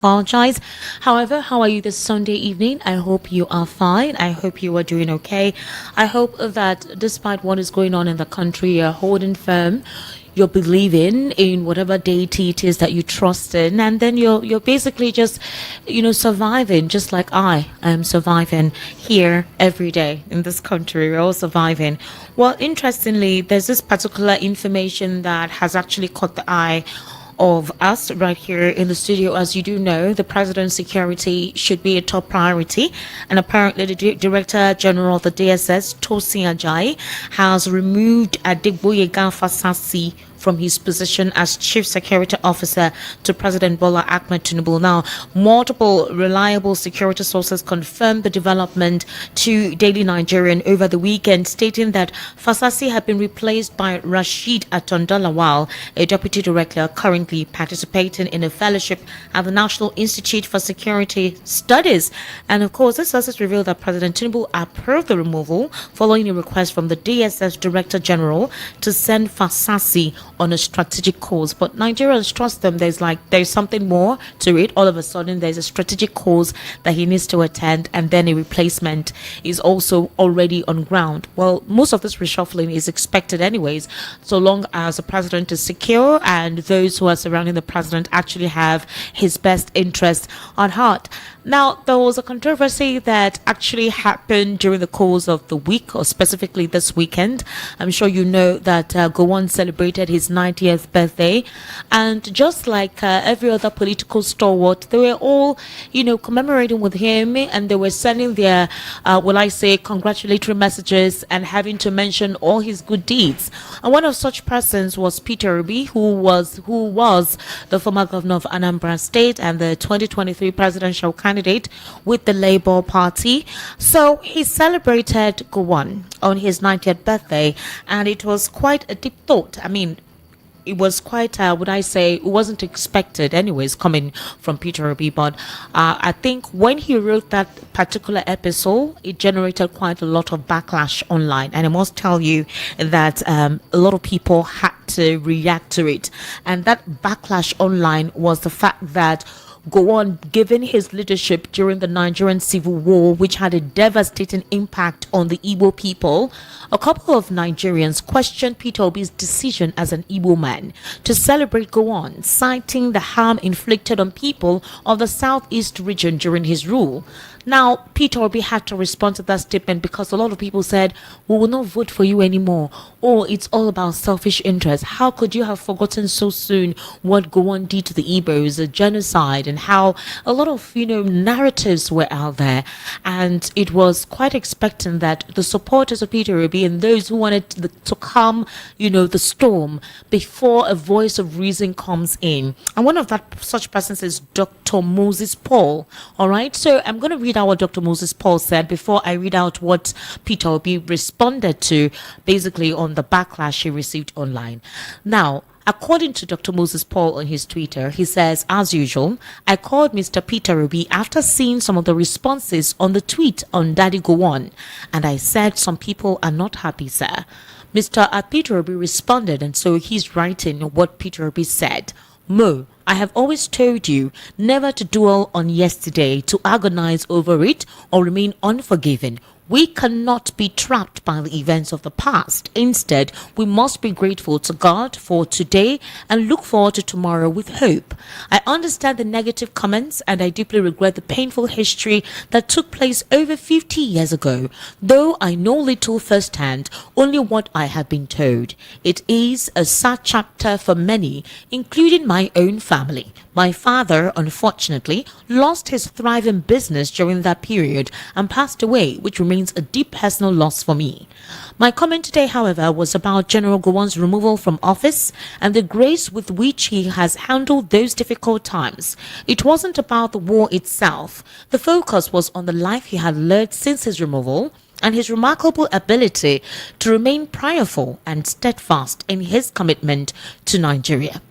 Apologize. However, how are you this Sunday evening? I hope you are fine. I hope you are doing okay. I hope that despite what is going on in the country, you're holding firm. You're believing in whatever deity it is that you trust in, and then you're basically just, surviving, just like I am surviving here every day in this country. We're all surviving. Well, interestingly, there's this particular information that has actually caught the eye of us right here in the studio. As you do know, the president's security should be a top priority, and apparently the Director General of the DSS, Tosin Ajayi, has removed Adegboyega Fasasi from his position as Chief Security Officer to President Bola Ahmed Tinubu. Now, multiple reliable security sources confirmed the development to Daily Nigerian over the weekend, stating that Fasasi had been replaced by Rashid Atondalawal, a deputy director currently participating in a fellowship at the National Institute for Security Studies. And of course, this sources revealed that President Tinubu approved the removal following a request from the DSS Director General to send Fasasi on a strategic course. But Nigerians trust them. There's something more to it. All of a sudden there's a strategic course that he needs to attend, and then a replacement is also already on ground. Well, most of this reshuffling is expected anyways, so long as the president is secure and those who are surrounding the president actually have his best interest on heart. Now, there was a controversy that actually happened during the course of the week, or specifically this weekend. I'm sure you know that Goan celebrated his 90th birthday, and just like every other political stalwart, they were all, commemorating with him, and they were sending their, congratulatory messages and having to mention all his good deeds. And one of such persons was Peter Obi, who was the former governor of Anambra State and the 2023 presidential candidate with the Labour Party. So he celebrated Goan on his 90th birthday, and it was quite a deep thought. I mean, it was quite, it wasn't expected anyways, coming from Peter Obi, but I think when he wrote that particular episode, it generated quite a lot of backlash online, and I must tell you that a lot of people had to react to it, and that backlash online was the fact that Goan, given his leadership during the Nigerian Civil War, which had a devastating impact on the Igbo people, a couple of Nigerians questioned Peter Obi's decision as an Igbo man to celebrate Goan, citing the harm inflicted on people of the southeast region during his rule. Now, Peter Obi had to respond to that statement because a lot of people said, we will not vote for you anymore. Oh, it's all about selfish interest. How could you have forgotten so soon what Goan did to the Igbos, the genocide, and how a lot of, narratives were out there. And it was quite expectant that the supporters of Peter Obi and those who wanted to calm, the storm before a voice of reason comes in. And one of such persons is Dr. Moses Paul. All right. So I'm going to read out what Dr. Moses Paul said before I read out what Peter Obi responded to, basically on the backlash he received online. Now, according to Dr. Moses Paul on his Twitter, he says, as usual, I called Mr. Peter Obi after seeing some of the responses on the tweet on Daddy Goan, and I said some people are not happy, sir. Mr. Peter Obi responded, and so he's writing what Peter Obi said. Mo, I have always told you never to dwell on yesterday, to agonize over it, or remain unforgiving. We cannot be trapped by the events of the past. Instead, we must be grateful to God for today and look forward to tomorrow with hope. I understand the negative comments, and I deeply regret the painful history that took place over 50 years ago. Though I know little firsthand, only what I have been told. It is a sad chapter for many, including my own family. My father, unfortunately, lost his thriving business during that period and passed away, which remains a deep personal loss for me. My comment today, however, was about General Goan's removal from office and the grace with which he has handled those difficult times. It wasn't about the war itself. The focus was on the life he had led since his removal and his remarkable ability to remain prayerful and steadfast in his commitment to Nigeria.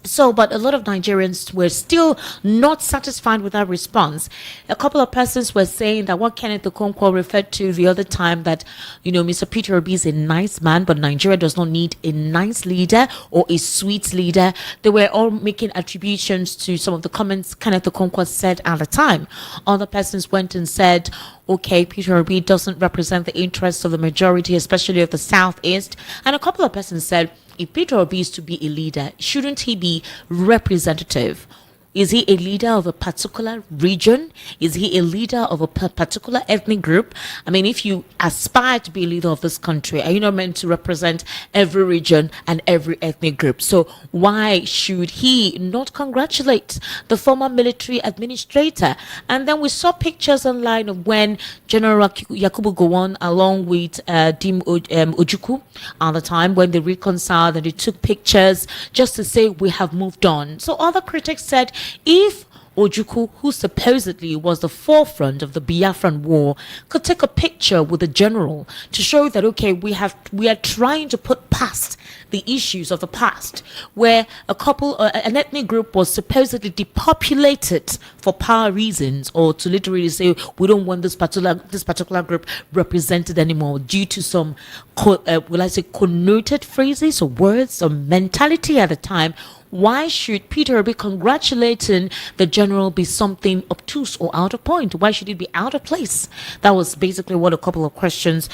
So, but a lot of Nigerians were still not satisfied with that response. A couple of persons were saying that what Kenneth Okonkwo referred to the other time, that, Mr. Peter Obi is a nice man, but Nigeria does not need a nice leader or a sweet leader. They were all making attributions to some of the comments Kenneth Okonkwo said at the time. Other persons went and said, okay, Peter Obi doesn't represent the interests of the majority, especially of the Southeast. And a couple of persons said, if Peter Obi is to be a leader, shouldn't he be representative? Is he a leader of a particular region? Is he a leader of a particular ethnic group? I mean, if you aspire to be a leader of this country, are you not meant to represent every region and every ethnic group? So why should he not congratulate the former military administrator? And then we saw pictures online of when General Yakubu Goan, along with Dim Ojukwu at the time, when they reconciled and they took pictures just to say we have moved on. So other critics said, if Ojukwu, who supposedly was the forefront of the Biafran war, could take a picture with the general to show that, okay, we are trying to put past the issues of the past, where an ethnic group was supposedly depopulated for power reasons, or to literally say we don't want this particular group represented anymore due to some connoted phrases or words or mentality at the time. Why should Peter Obi congratulating the general be something obtuse or out of point? Why should it be out of place? That was basically what a couple of questions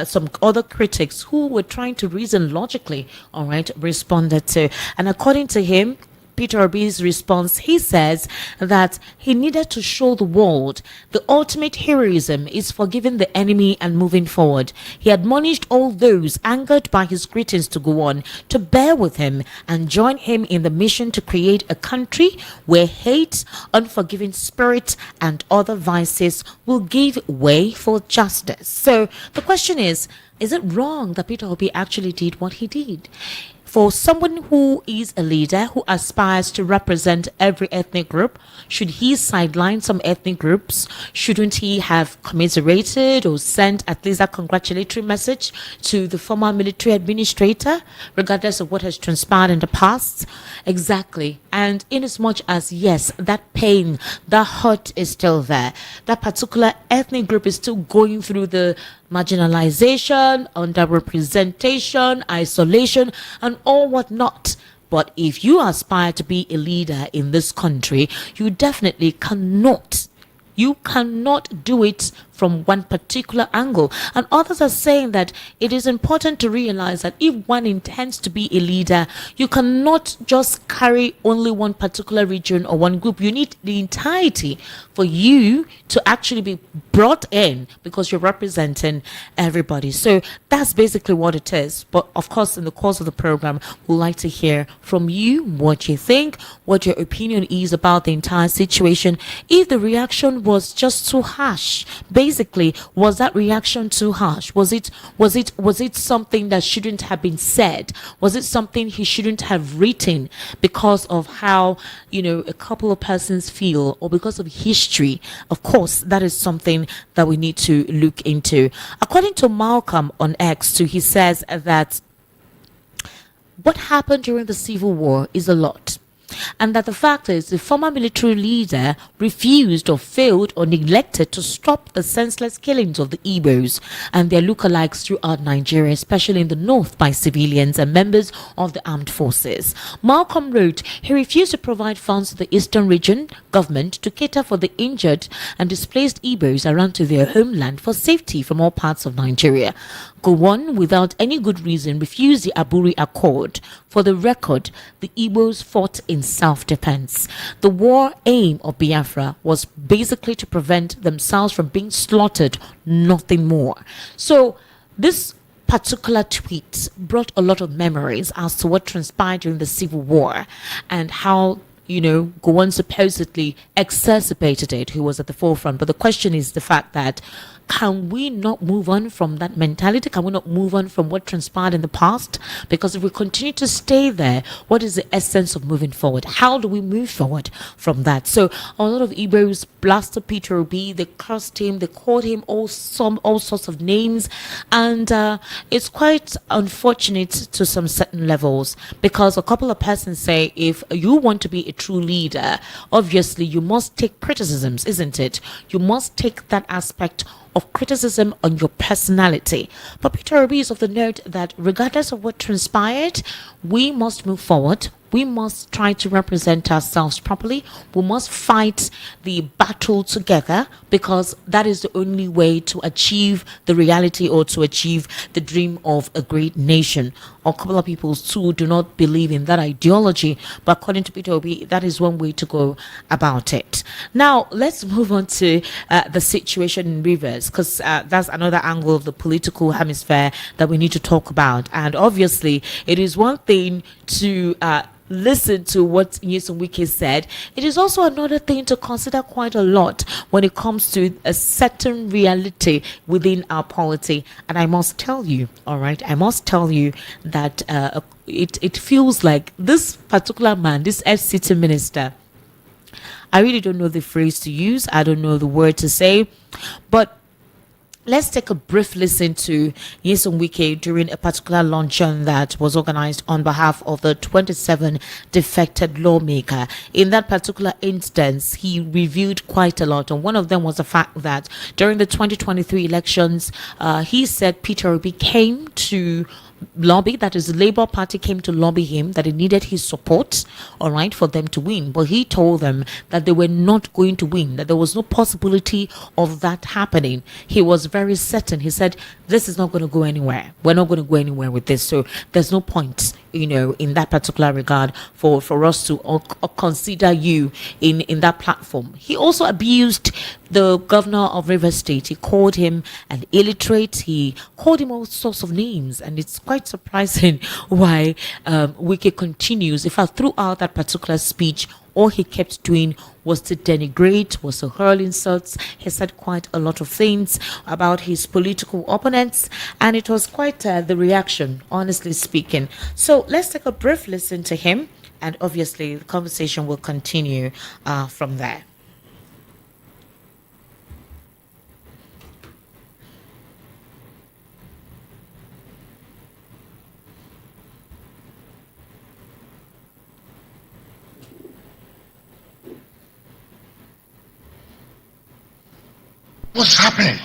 some other critics who were trying to reason logically, responded to. And according to him, Peter Obi's response, he says that he needed to show the world the ultimate heroism is forgiving the enemy and moving forward. He admonished all those angered by his greetings to Goan to bear with him and join him in the mission to create a country where hate, unforgiving spirit, and other vices will give way for justice. So the question is it wrong that Peter Obi actually did what he did? For someone who is a leader who aspires to represent every ethnic group, should he sideline some ethnic groups? Shouldn't he have commiserated or sent at least a congratulatory message to the former military administrator, regardless of what has transpired in the past? Exactly. And in as much as, yes, that pain, that hurt is still there. That particular ethnic group is still going through the marginalization, underrepresentation, isolation, and all whatnot. But if you aspire to be a leader in this country, you definitely cannot. You cannot do it from one particular angle. And others are saying that it is important to realize that if one intends to be a leader, you cannot just carry only one particular region or one group. You need the entirety for you to actually be brought in, because you're representing everybody. So that's basically what it is. But of course, in the course of the program, we'd like to hear from you what you think, what your opinion is about the entire situation. If the reaction was just too harsh, basically, was that reaction too harsh? Was it something that shouldn't have been said? Was it something he shouldn't have written because of how a couple of persons feel, or because of history? Of course, that is something that we need to look into. According to Malcolm on X too, he says that what happened during the Civil War is a lot. And that the fact is the former military leader refused or failed or neglected to stop the senseless killings of the Igbos and their lookalikes throughout Nigeria, especially in the north, by civilians and members of the armed forces. Malcolm wrote he refused to provide funds to the eastern region government to cater for the injured and displaced Igbos around to their homeland for safety from all parts of Nigeria. Goan, without any good reason, refused the Aburi Accord. For the record, the Igbos fought in self-defense. The war aim of Biafra was basically to prevent themselves from being slaughtered, nothing more. So this particular tweet brought a lot of memories as to what transpired during the Civil War and how Goan supposedly exacerbated it, who was at the forefront. But the question is the fact that, can we not move on from that mentality? Can we not move on from what transpired in the past? Because if we continue to stay there, what is the essence of moving forward? How do we move forward from that? So a lot of Igbos blasted Peter Obi. They cursed him. They called him all sorts of names, and it's quite unfortunate to some certain levels, because a couple of persons say, if you want to be a true leader, obviously you must take criticisms, isn't it? You must take that aspect of criticism on your personality. But Peter Obi is of the note that regardless of what transpired, we must move forward. We must try to represent ourselves properly. We must fight the battle together, because that is the only way to achieve the reality, or to achieve the dream of a great nation. A couple of people too do not believe in that ideology, but according to Peter Obi, that is one way to go about it. Now, let's move on to the situation in Rivers, because that's another angle of the political hemisphere that we need to talk about. And obviously, it is one thing to listen to what Nyesom Wike said. It is also another thing to consider quite a lot when it comes to a certain reality within our polity. And I must tell you, all right, that it feels like this particular man, this FCT minister, I really don't know the phrase to use. I don't know the word to say, but let's take a brief listen to Nyesom Wike during a particular luncheon that was organized on behalf of the 27 defected lawmaker. In that particular instance, he reviewed quite a lot, and one of them was the fact that during the 2023 elections, he said Peter Obi came to lobby, that is the Labour Party came to lobby him, that it needed his support, all right, for them to win. But he told them that they were not going to win, that there was no possibility of that happening. He was very certain. He said, this is not going to go anywhere. We're not going to go anywhere with this. So there's no point, in that particular regard for us to consider you in that platform. He also abused the governor of Rivers State. He called him an illiterate. He called him all sorts of names, and it's quite surprising why Wike continues. In fact, throughout that particular speech, all he kept doing was to denigrate, was to hurl insults. He said quite a lot of things about his political opponents, and it was quite the reaction, honestly speaking. So let's take a brief listen to him, and obviously the conversation will continue from there. What's happening?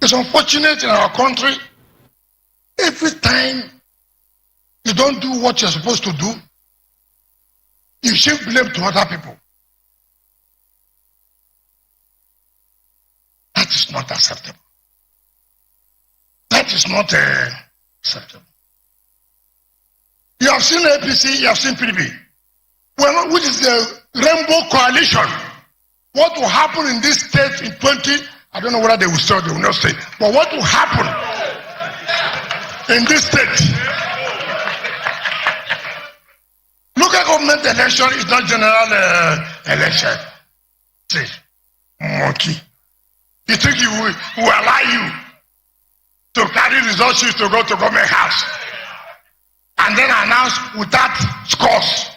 It's unfortunate in our country. Every time you don't do what you're supposed to do, you shift blame to other people. That is not acceptable. That is not acceptable. You have seen APC, you have seen PDP. Which is the Rainbow Coalition. What will happen in this state in 20, I don't know whether they will say or they will not say, but what will happen in this state? Local government election is not general election. See, monkey. You think he will allow you to carry resources to go to government house and then announce without scores?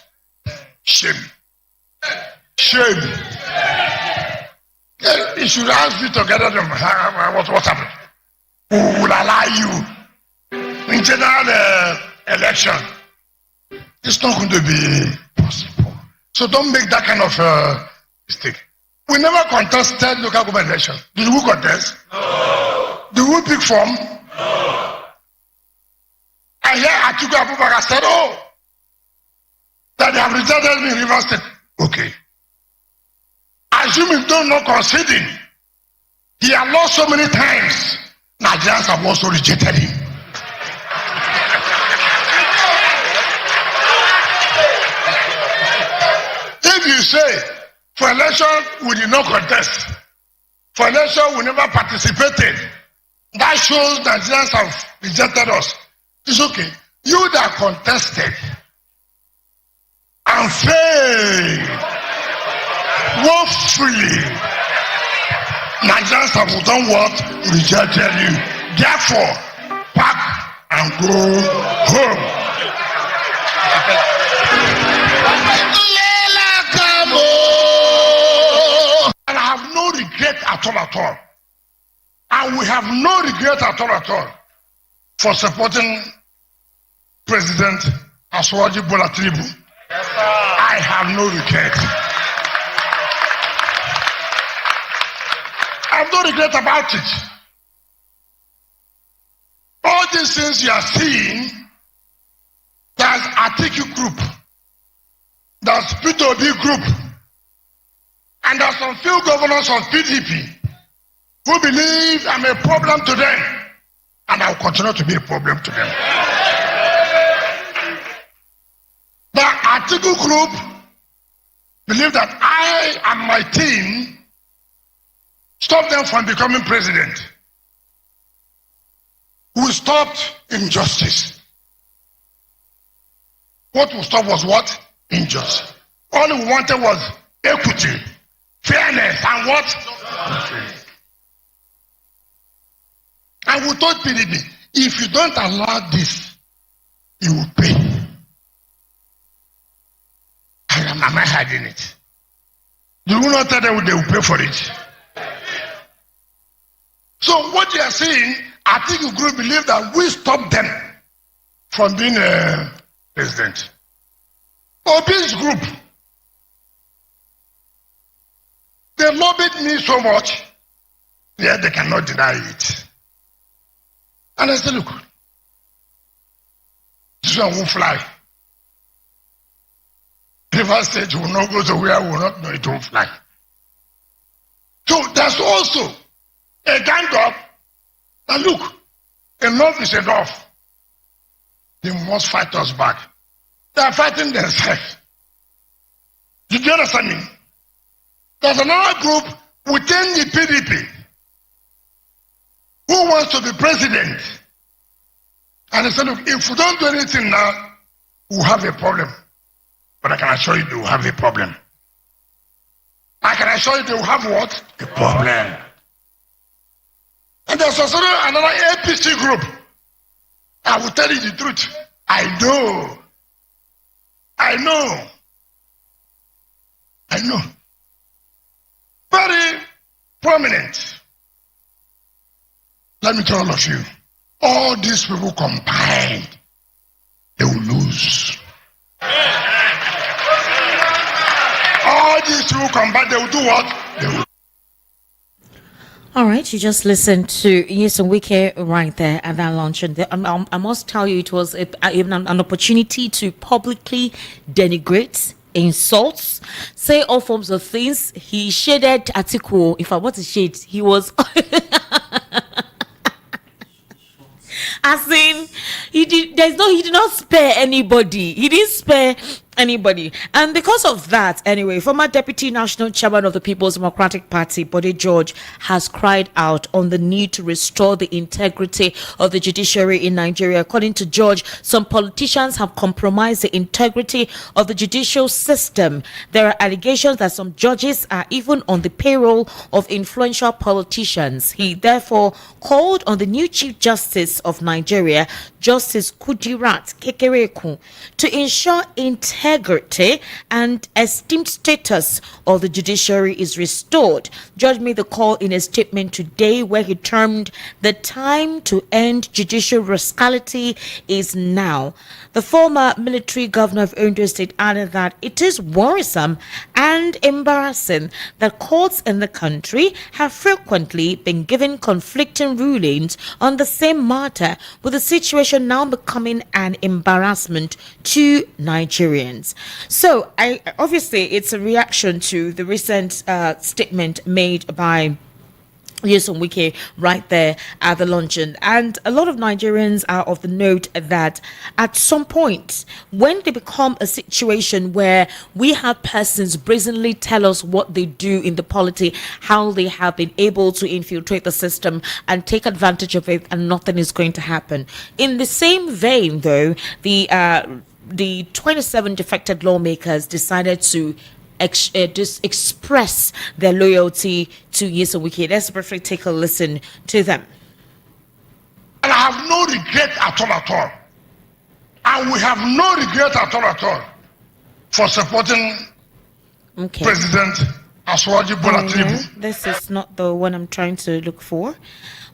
Shame. Shame. He should ask you to gather them. What happened? Who will allow you in general election? It's not going to be possible. So don't make that kind of mistake. We never contested local government election. Did we contest? No. Did we pick from? No. I hear Atiku Abubakar said, that they have rejected me in Rivers State. Okay. Assuming don't not conceding, he has lost so many times. Nigerians have also rejected him. If you say, for election we did not contest, for election we never participated, that shows Nigerians have rejected us. It's okay. You that contested, and fail woefully. Nigerians have done what? Rejected you. Therefore, pack and go home. And I have no regret at all. And we have no regret at all for supporting President Aswaji Bola Tinubu. I have no regret. I have no regret about it. All these things you are seeing, there's Atiku group, there's P2B group, and there's some few governors of PDP who believe I'm a problem to them, and I will continue to be a problem to them. The Atiku group believe that I and my team stop them from becoming president. We stopped injustice. What we stopped was what? Injustice. All we wanted was equity, fairness, and what? And we told PDP, if you don't allow this, you will pay. Am I hiding it? Do you not tell them they will pay for it? So what you are saying, I think you group believe that we stop them from being a president. Obi's group, they lobbied me so much, yet they cannot deny it. And I said, look, this one won't fly. River State will not go to where we will not know it won't fly. So there's also a gang up. Now look, enough is enough. They must fight us back. They are fighting themselves. Did you understand me? There's another group within the PDP who wants to be president. And they said, look, if we don't do anything now, we'll have a problem. But I can assure you they will have a problem. I can assure you they will have what? A problem. And there's also another APC group. I will tell you the truth. I know. Very prominent. Let me tell all of you, all these people combined, they will lose. All these people combined, they will do what? They will. All right, you just listened to Nyesom Wike right there at that launch. And I must tell you, it was even an opportunity to publicly denigrate, insults, say all forms of things. He shaded Atiku. If I want to shade, he was... As in, he did not spare anybody. He didn't spare anybody. And because of that, anyway, former Deputy National Chairman of the People's Democratic Party, Bode George, has cried out on the need to restore the integrity of the judiciary in Nigeria. According to George, some politicians have compromised the integrity of the judicial system. There are allegations that some judges are even on the payroll of influential politicians. He therefore called on the new Chief Justice of Nigeria, Justice Kudirat Kekereekun, to ensure integrity and esteemed status of the judiciary is restored. George made the call in a statement today where he termed the time to end judicial rascality is now. The former military governor of Ondo State added that it is worrisome and embarrassing that courts in the country have frequently been given conflicting rulings on the same matter, with the situation now becoming an embarrassment to Nigerians. So, obviously, it's a reaction to the recent statement made by Nyesom Wike right there at the luncheon. And a lot of Nigerians are of the note that at some point, when they become a situation where we have persons brazenly tell us what they do in the polity, how they have been able to infiltrate the system and take advantage of it, and nothing is going to happen. In the same vein, though, the the 27 defected lawmakers decided to just express their loyalty to Nyesom Wike. Let's briefly take a listen to them. And I have no regret at all. And we have no regret at all for supporting President Aswaji Bola Tinubu. This is not the one I'm trying to look for.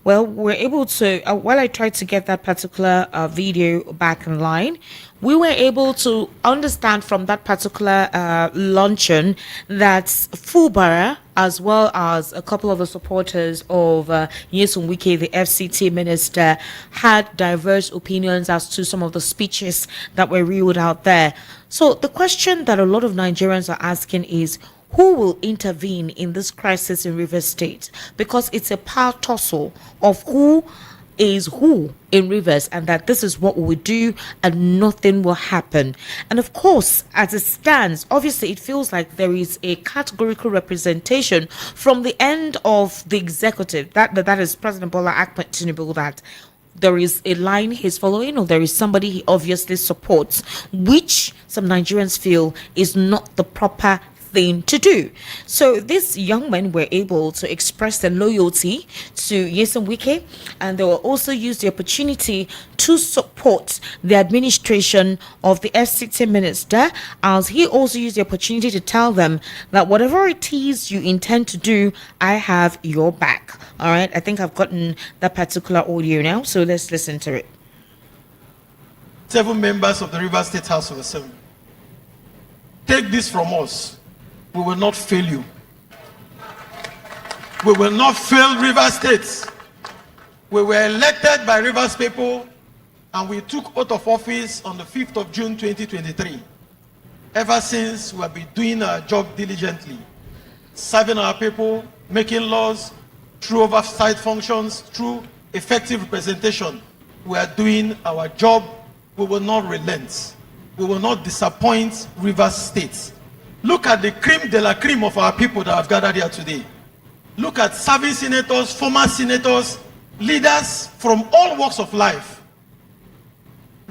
Well, we're able to, while I tried to get that particular video back in line, we were able to understand from that particular luncheon that Fubara, as well as a couple of the supporters of Nyesom Wike, the FCT minister, had diverse opinions as to some of the speeches that were reeled out there. So the question that a lot of Nigerians are asking is, who will intervene in this crisis in Rivers State? Because it's a power tussle of who is who in Rivers, and that this is what we do and nothing will happen. And of course, as it stands, obviously it feels like there is a categorical representation from the end of the executive, that is President Bola Ahmed Tinubu, that there is a line he's following, or there is somebody he obviously supports, which some Nigerians feel is not the proper thing to do. So these young men were able to express their loyalty to Nyesom Wike, and they will also use the opportunity to support the administration of the FCT minister, as he also used the opportunity to tell them that whatever it is you intend to do, I have your back. All right, I think I've gotten that particular audio now, so let's listen to it. 7 members of the Rivers State House of Assembly, take this from us. We will not fail you. We will not fail Rivers State. We were elected by Rivers people, and we took oath of office on the 5th of June 2023. Ever since, we have been doing our job diligently, serving our people, making laws, through oversight functions, through effective representation. We are doing our job. We will not relent. We will not disappoint Rivers State. Look at the cream de la cream of our people that have gathered here today. Look at serving senators, former senators, leaders from all walks of life.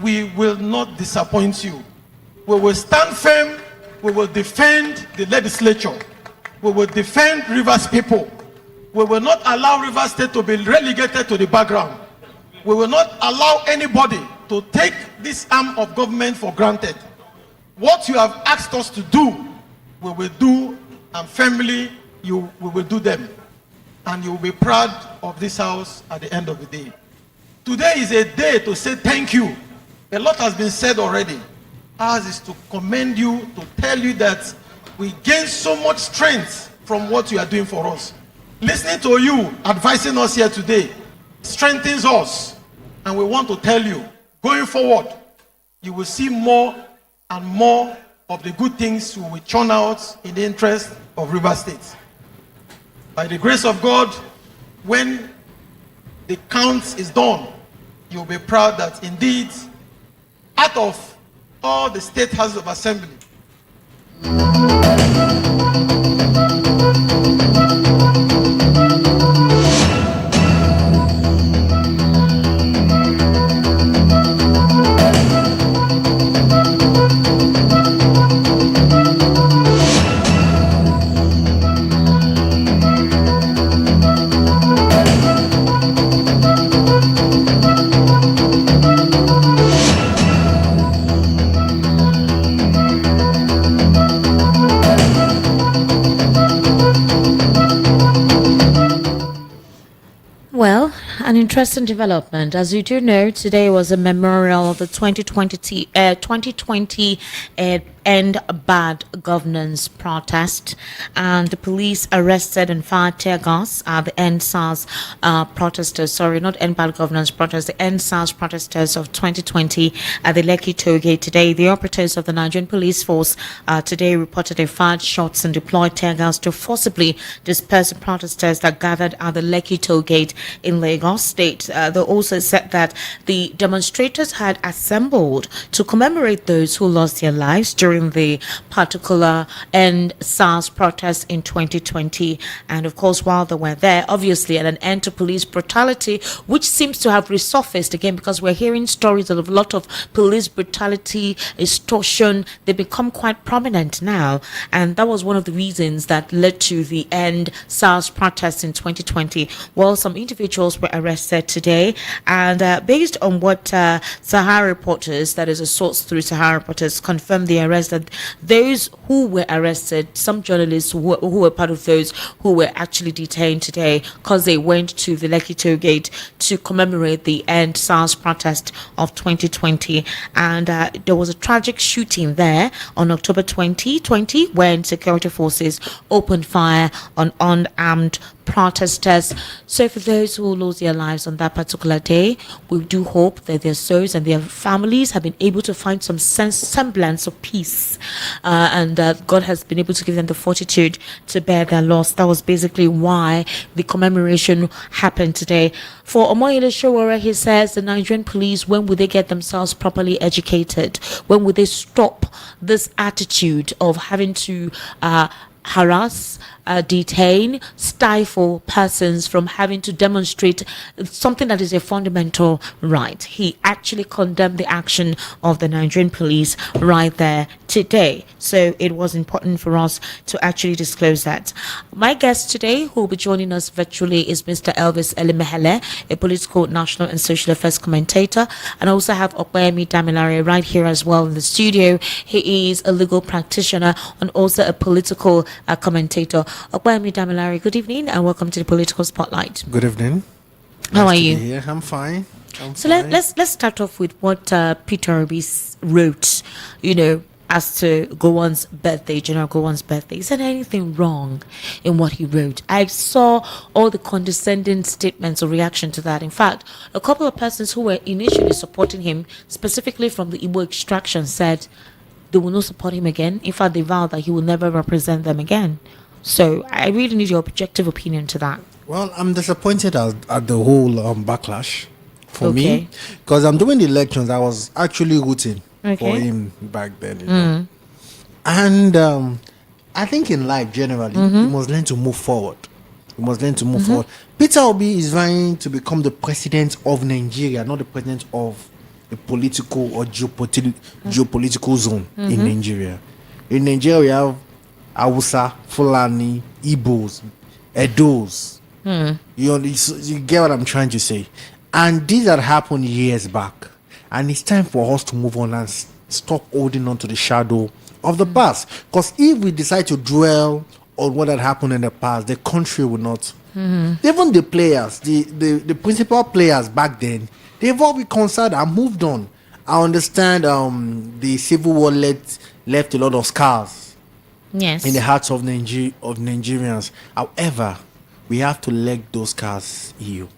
We will not disappoint you. We will stand firm. We will defend the legislature. We will defend Rivers people. We will not allow Rivers State to be relegated to the background. We will not allow anybody to take this arm of government for granted. What you have asked us to do, we will do, and firmly we will do them. And you will be proud of this house at the end of the day. Today is a day to say thank you. A lot has been said already. Ours is to commend you, to tell you that we gain so much strength from what you are doing for us. Listening to you, advising us here today, strengthens us. And we want to tell you, going forward, you will see more and more of the good things we will churn out in the interest of Rivers State. By the grace of God, when the count is done, you'll be proud that indeed, out of all the state houses of assembly, Well, an interesting development. As you do know, today was a memorial of the 2020 End Bad Governance protest, and the police arrested and fired tear gas at the NSARS protesters. Sorry, not End Bad Governance protest, the NSARS protesters of 2020 at the Lekki Tollgate today. The operatives of the Nigerian police force today reported they fired shots and deployed tear gas to forcibly disperse the protesters that gathered at the Lekki Tollgate in Lagos State. They also said that the demonstrators had assembled to commemorate those who lost their lives during during the particular NSARS protest in 2020. And of course, while they were there, obviously, at an end to police brutality, which seems to have resurfaced again because we're hearing stories of a lot of police brutality, extortion. They become quite prominent now. And that was one of the reasons that led to the NSARS protest in 2020. Well, some individuals were arrested today, and based on what Sahara reporters, that is a source through Sahara reporters, confirmed the arrest, that those who were arrested, some journalists who were part of those who were actually detained today because they went to the Lekki toll gate to commemorate the NSARS protest of 2020. And there was a tragic shooting there on October 2020 when security forces opened fire on unarmed protesters. So for those who lost their lives on that particular day, we do hope that their souls and their families have been able to find some semblance of peace, and that God has been able to give them the fortitude to bear their loss. That was basically why the commemoration happened today. For Omoyele Sowore, he says the Nigerian police, when will they get themselves properly educated? When will they stop this attitude of having to harass, detain, stifle persons from having to demonstrate something that is a fundamental right? He actually condemned the action of the Nigerian police right there today. So it was important for us to actually disclose that. My guest today, who will be joining us virtually, is Mr. Elvis Elimehele, a political, national and social affairs commentator. And I also have Opeyemi Damilare right here as well in the studio. He is a legal practitioner and also a political commentator. Opeyemi Damilare, good evening and welcome to the Political Spotlight. Good evening. How are you? Yeah, I'm fine. Let's start off with what Peter Obi wrote, as to Goan's birthday, General Goan's birthday. Is there anything wrong in what he wrote? I saw all the condescending statements or reaction to that. In fact, a couple of persons who were initially supporting him, specifically from the Igbo extraction, said they will not support him again. In fact, they vowed that he will never represent them again. So I really need your objective opinion to that. Well, I'm disappointed at the whole backlash for me, Okay. because I'm doing the elections. I was actually rooting for Okay. him back then. You know? And I think in life generally, you must learn to move forward. You must learn to move forward. Peter Obi is vying to become the president of Nigeria, not the president of a political or geopolitical zone in Nigeria. In Nigeria, we have Hausa, Fulani, Igbos, Edos. You get what I'm trying to say? And these had happened years back. And it's time for us to move on and stop holding on to the shadow of the past. Because if we decide to dwell on what had happened in the past, the country will not. Even the players, the principal players back then, they've all reconciled and moved on. I understand the civil war left a lot of scars. Yes. In the hearts of Nigerians. However, we have to let those scars heal.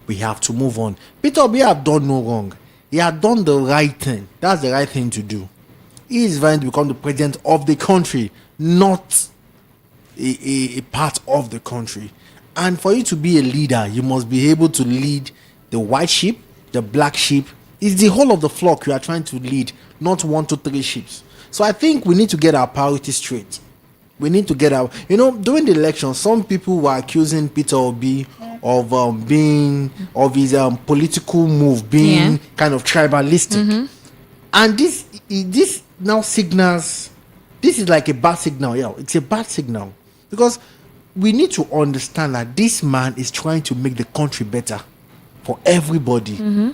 We have to move on. Peter Obi have done no wrong. He had done the right thing. That's the right thing to do. He is trying to become the president of the country, not a part of the country. And for you to be a leader, you must be able to lead the white sheep, the black sheep. It's the whole of the flock you are trying to lead, not 1 to 3 sheep. So I think we need to get our priorities straight. We need to get our, during the election, some people were accusing Peter Obi of being, of his political move being kind of tribalistic. And this now signals, this is like a bad signal. Yeah, it's a bad signal. Because we need to understand that this man is trying to make the country better for everybody.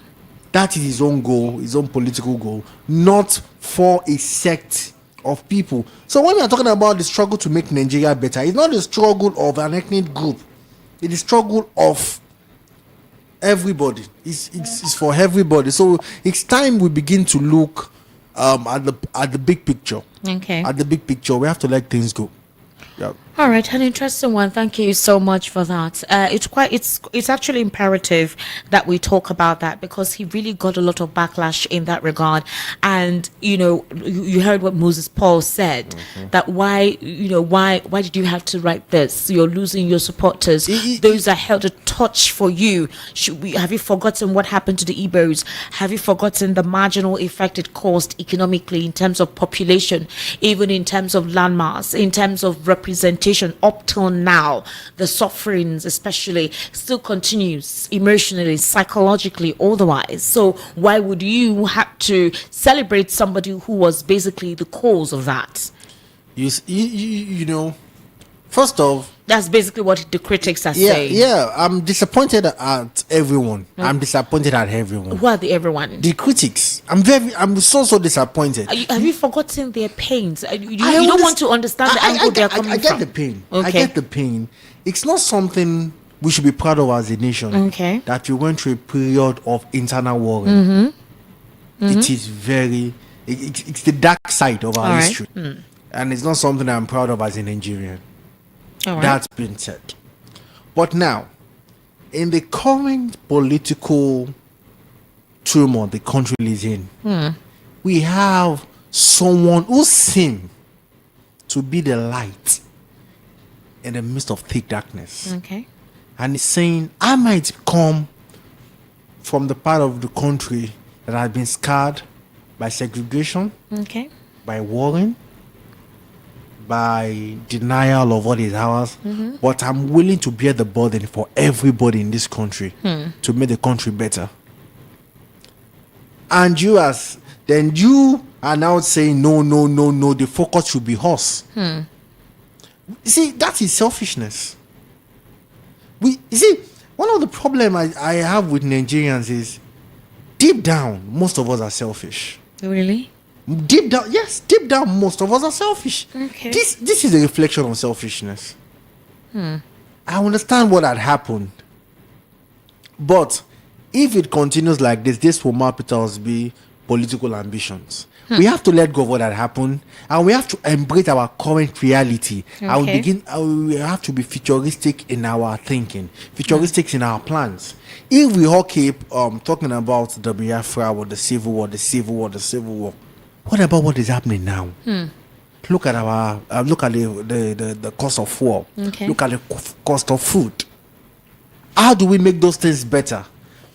That is his own goal, his own political goal, not for a sect of people. So when we are talking about the struggle to make Nigeria better, it's not the struggle of an ethnic group. It is struggle of everybody. It's for everybody. So it's time we begin to look at the big picture. Okay. At the big picture, we have to let things go. Yep. All right, an interesting one. Thank you so much for that. It's actually imperative that we talk about that because he really got a lot of backlash in that regard. And you heard what Moses Paul said, that why did you have to write this? You're losing your supporters. Those that held a torch for you. Have you forgotten what happened to the Igbos? Have you forgotten the marginal effect it caused economically in terms of population, even in terms of landmass, in terms of representation? Up till now, the sufferings especially still continues emotionally, psychologically, otherwise. So why would you have to celebrate somebody who was basically the cause of that? You know, first off, that's basically what the critics are saying. Yeah, I'm disappointed at everyone. I'm disappointed at everyone. Who are the everyone? The critics. I'm so disappointed. Have you forgotten their pains? You don't want to understand the angle they're coming from. I get the pain. Okay. I get the pain. It's not something we should be proud of as a nation. Okay. That we went through a period of internal warring. It is it's the dark side of our history. And it's not something I'm proud of as a Nigerian. All right. That's been said. But now, in the current political turmoil the country is in, we have someone who seems to be the light in the midst of thick darkness. Okay. And he's saying, I might come from the part of the country that has been scarred by segregation, Okay. by warring, by denial of what is ours, but I'm willing to bear the burden for everybody in this country to make the country better. And you are now saying no, the focus should be us. See, that is selfishness. One of the problems I have with Nigerians is deep down, most of us are selfish. Really? Deep down, most of us are selfish. Okay. This is a reflection of selfishness. I understand what had happened, but if it continues like this will market be political ambitions. We have to let go of what had happened, and we have to embrace our current reality. Okay. We have to be futuristic in our thinking, futuristic in our plans. If we all keep talking about the Biafra or the civil war, what about what is happening now? Look at the cost of war. Okay. Look at the cost of food. How do we make those things better?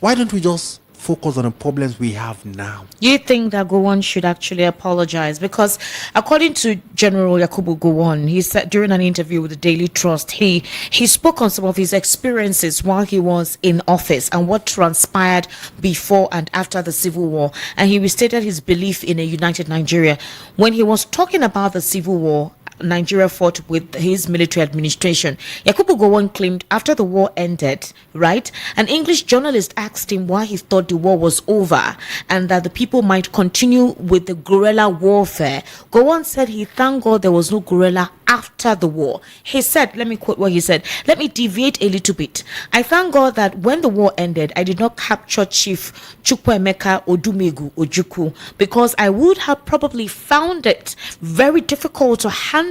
Why don't we just focus on the problems we have now? You think that Goan should actually apologize? Because according to General Yakubu Goan, he said during an interview with the Daily Trust, he spoke on some of his experiences while he was in office and what transpired before and after the civil war. And he restated his belief in a united Nigeria. When he was talking about the civil war Nigeria fought with his military administration, Yakubu Goan claimed after the war ended, right, an English journalist asked him why he thought the war was over and that the people might continue with the guerrilla warfare. Goan said he thanked God there was no guerrilla after the war. He said, let me quote what he said, let me deviate a little bit. I thank God that when the war ended, I did not capture Chief Chukwuemeka Odumegu Ojukwu because I would have probably found it very difficult to handle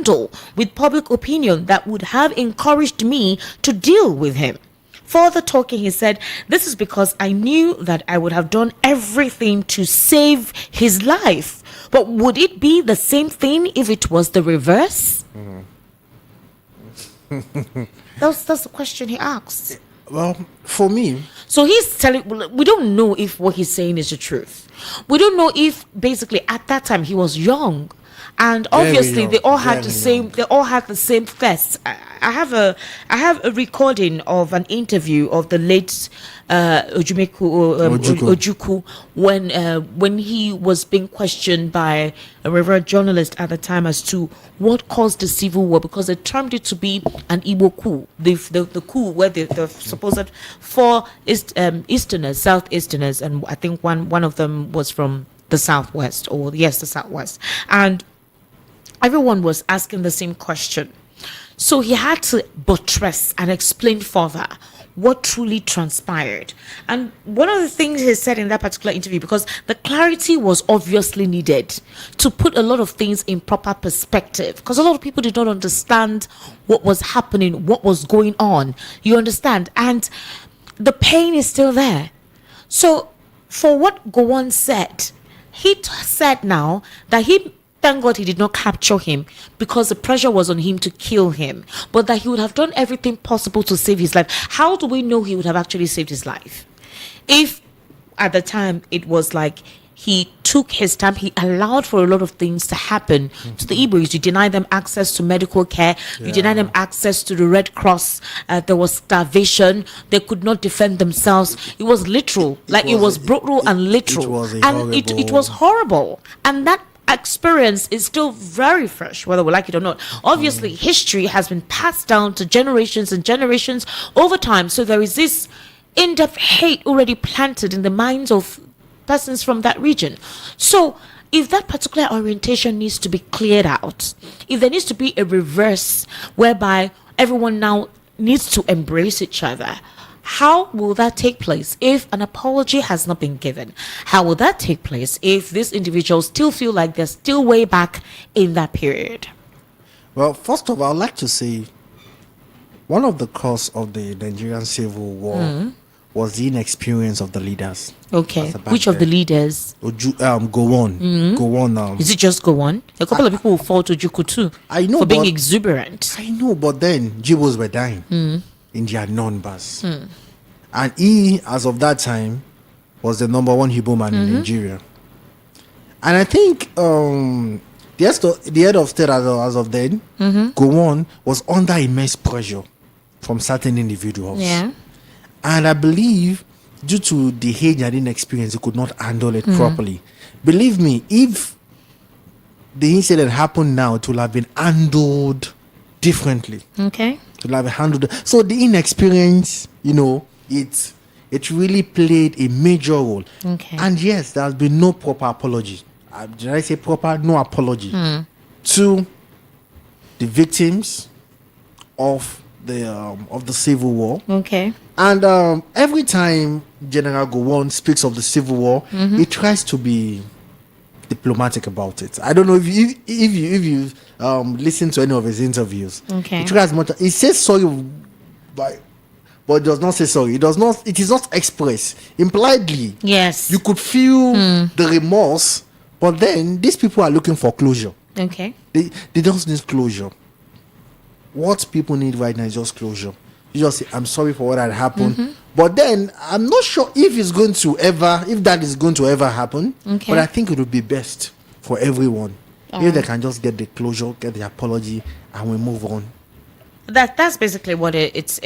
with public opinion that would have encouraged me to deal with him. Further talking, he said, this is because I knew that I would have done everything to save his life. But would it be the same thing if it was the reverse? That's the question he asked. Well, for me... So he's telling... We don't know if what he's saying is the truth. We don't know if, basically, at that time, he was young. And obviously they all had the same thirst. I have a recording of an interview of the late Ojukwu when he was being questioned by a reverend journalist at the time as to what caused the civil war, because they termed it to be an Igbo coup, the coup where the supposed four Easterners, Southeasterners, and I think one of them was from the Southwest, the Southwest, and everyone was asking the same question. So he had to buttress and explain further what truly transpired. And one of the things he said in that particular interview, because the clarity was obviously needed to put a lot of things in proper perspective, because a lot of people did not understand what was happening, what was going on. You understand? And the pain is still there. So for what Goan said, he said now that thank God he did not capture him, because the pressure was on him to kill him, but that he would have done everything possible to save his life. How do we know he would have actually saved his life? If at the time it was like he took his time, he allowed for a lot of things to happen to the Igbos. You deny them access to medical care, you deny them access to the Red Cross. There was starvation, they could not defend themselves. It was literal, it was brutal and literal. It was horrible. And that experience is still very fresh, whether we like it or not. Obviously, history has been passed down to generations and generations over time. So there is this in-depth hate already planted in the minds of persons from that region. So if that particular orientation needs to be cleared out, if there needs to be a reverse whereby everyone now needs to embrace each other, how will that take place if an apology has not been given? How will that take place if these individuals still feel like they're still way back in that period? Well, first of all, I'd like to say one of the cause of the Nigerian Civil War was the inexperience of the leaders. Okay. Which of the leaders? Goan. Goan. Is it just Goan? A couple of people will fall to Juku too. I know, for being exuberant. I know, but then Jibos were dying in their numbers. And he, as of that time, was the number one Igbo man in Nigeria. And I think the head of state as of then, Goan, was under immense pressure from certain individuals. Yeah. And I believe due to the age and inexperience, he could not handle it properly. Believe me, if the incident happened now, it would have been handled differently. Okay. It would have been handled. So the inexperience, it really played a major role. Okay. And yes, there has been no proper apology. Did I say proper? No apology to the victims of the Civil War. Okay. And every time General Goan speaks of the Civil War, he tries to be diplomatic about it. I don't know if you listen to any of his interviews. Okay. He tries much. He says sorry, but does not say sorry. It is not expressed impliedly. Yes. You could feel the remorse, but then these people are looking for closure. Okay. They don't need closure. What people need right now is just closure. You just say, I'm sorry for what had happened. But then I'm not sure if that is going to ever happen. Okay. But I think it would be best for everyone if they can just get the closure, get the apology, and we move on. That's basically what it's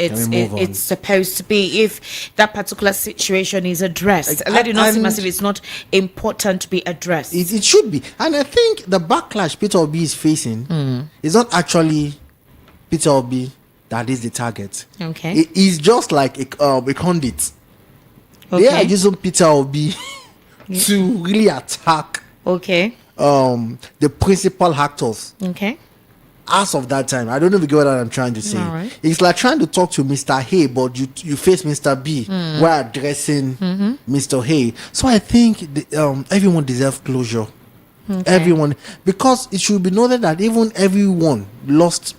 supposed to be. If that particular situation is addressed, let it not seem as if it's not important to be addressed. It should be. And I think the backlash Peter Obi is facing is not actually Peter Obi that is the target. Okay. It is just like a conduit. Okay. They are using Peter Obi to really attack Okay. The principal actors. Okay. As of that time, I don't know if you get what I'm trying to say. All right. It's like trying to talk to Mr. Hay, but you face Mr. B while addressing Mr. Hay. So I think everyone deserves closure. Okay. Everyone, because it should be noted that even everyone lost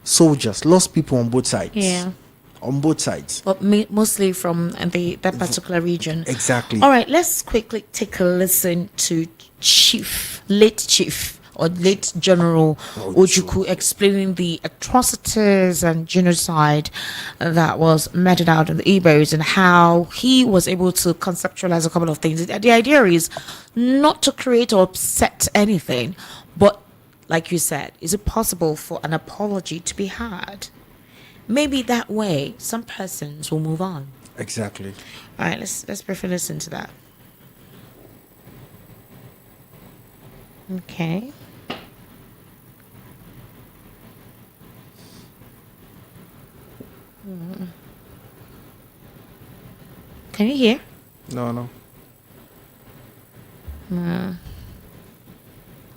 soldiers, lost people on both sides. Yeah. On both sides. But mostly from that particular region. Exactly. All right, let's quickly take a listen to late General Ojukwu explaining the atrocities and genocide that was meted out in the Igbos and how he was able to conceptualize a couple of things. The idea is not to create or upset anything, but like you said, is it possible for an apology to be had? Maybe that way some persons will move on. Exactly. All right, let's briefly listen to that. Okay. Can you hear? No.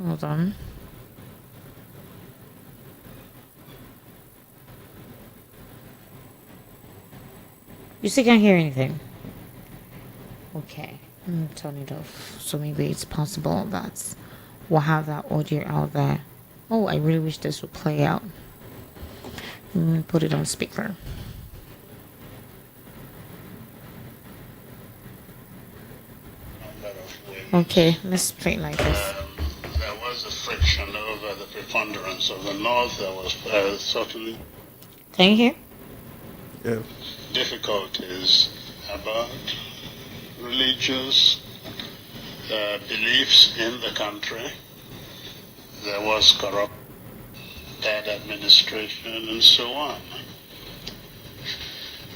Hold on. You still can't hear anything? Okay, turn it off. So maybe it's possible that we'll have that audio out there. Oh, I really wish this would play out. Put it on speaker. Okay, let's play it like this. There was a friction over the preponderance of the North. There was certainly Can you hear? Yeah. difficulties about religious beliefs in the country. There was corrupt, bad administration, and so on.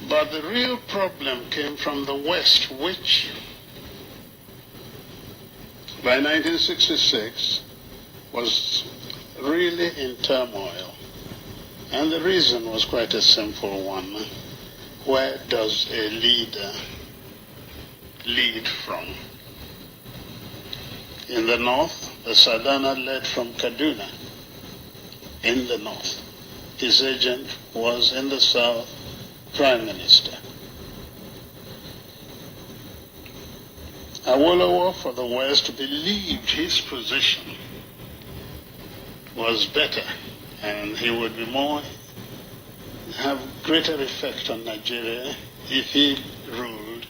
But the real problem came from the West, which by 1966 was really in turmoil. And the reason was quite a simple one. Where does a leader lead from? In the North, the Sadhana led from Kaduna in the North. His agent was in the South, Prime Minister. Awolowo for the West believed his position was better and he would be have greater effect on Nigeria if he ruled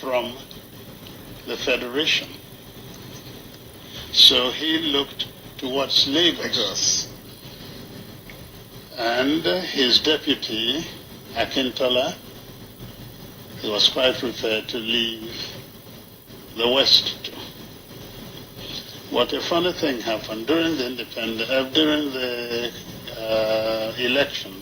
from the Federation. So he looked towards Lagos. And his deputy, Akintola, he was quite prepared to leave the West too. What a funny thing happened during the election.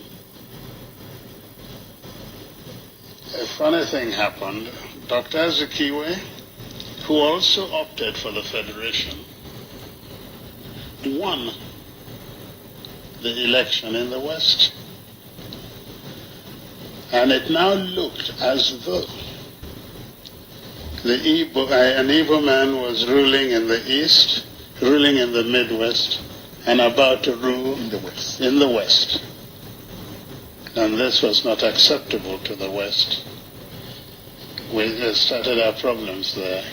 A funny thing happened. Dr. Azikiwe, who also opted for the Federation, won the election in the West. And it now looked as though an Igbo man was ruling in the East, ruling in the Midwest, and about to rule in the West. And this was not acceptable to the West. We started our problems there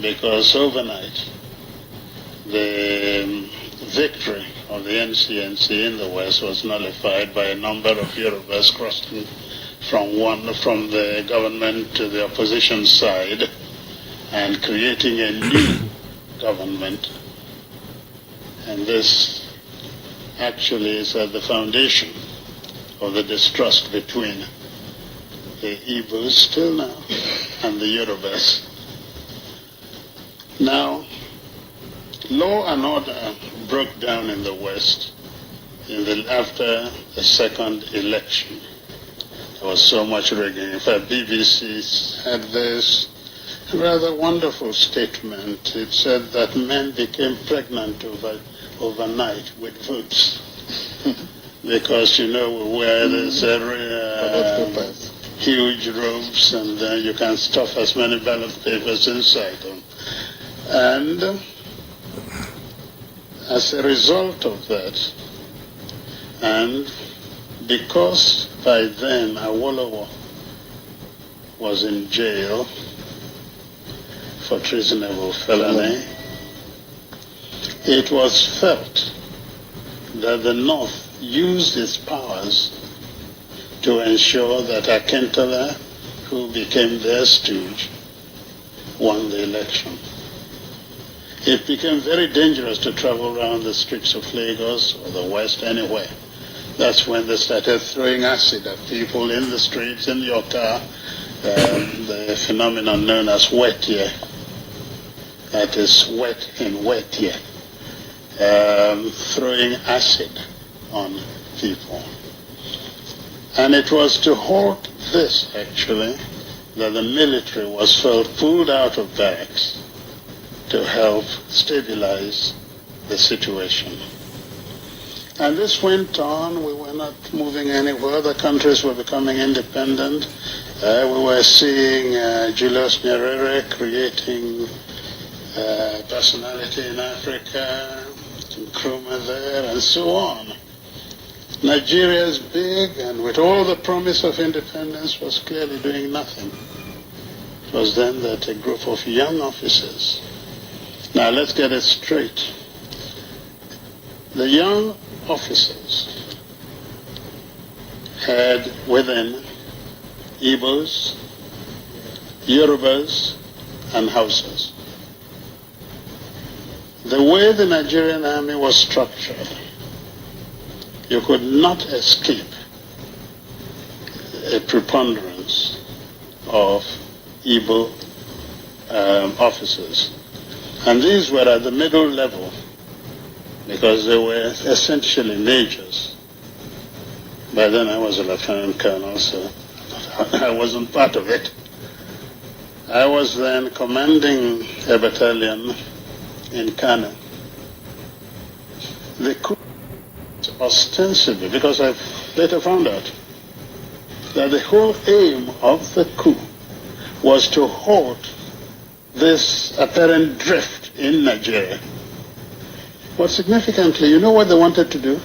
because overnight the victory of the NCNC in the West was nullified by a number of Yorubas crossing from the government to the opposition side and creating a new government. And this actually is at the foundation of the distrust between the Igbos still now and the Yorubas. Now, law and order broke down in the West after the second election. There was so much rigging. In fact, BBC had this rather wonderful statement. It said that men became pregnant overnight with votes. Because, we wear these huge robes and you can stuff as many ballot papers inside them. And as a result of that, and because by then Awolowo was in jail for treasonable felony, it was felt that the North used its powers to ensure that Akintola, who became their stooge, won the election. It became very dangerous to travel around the streets of Lagos or the West, anywhere. That's when they started throwing acid at people in the streets, in your car, the phenomenon known as wet year. That is wet in wet year. Throwing acid on people. And it was to halt this, actually, that the military was pulled out of barracks to help stabilize the situation. And this went on. We were not moving anywhere. The countries were becoming independent. We were seeing Julius Nyerere creating personality in Africa, Nkrumah there, and so on. Nigeria's big and with all the promise of independence was clearly doing nothing. It was then that a group of young officers, now let's get it straight. The young officers had within Igbos, Yorubas, and Hausas. The way the Nigerian army was structured, you could not escape a preponderance of Igbo officers. And these were at the middle level because they were essentially majors. By then I was a lieutenant colonel, so I wasn't part of it. I was then commanding a battalion in Kano. The coup ostensibly, because I later found out that the whole aim of the coup was to halt this apparent drift in Nigeria. But significantly, you know what they wanted to do?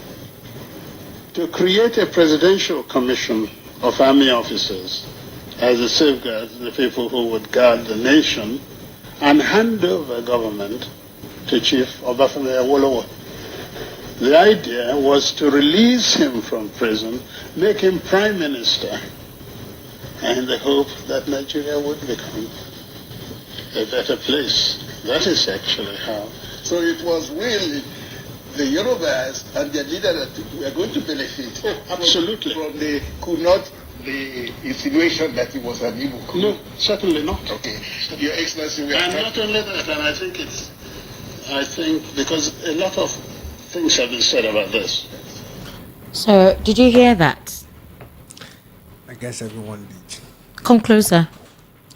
To create a presidential commission of army officers as a safeguard, the people who would guard the nation, and hand over government to Chief Obafemi Awolowo. The idea was to release him from prison, make him prime minister, and the hope that Nigeria would become a better place. That is actually how. So it was really the Yorubas and their leader that were going to benefit Absolutely. from the coup, not the insinuation that it was an evil coup. No, certainly not. Okay. Your Excellency, we are And not only that, and I think because a lot of things have been said about this. So, did you hear that? I guess everyone did. Come closer.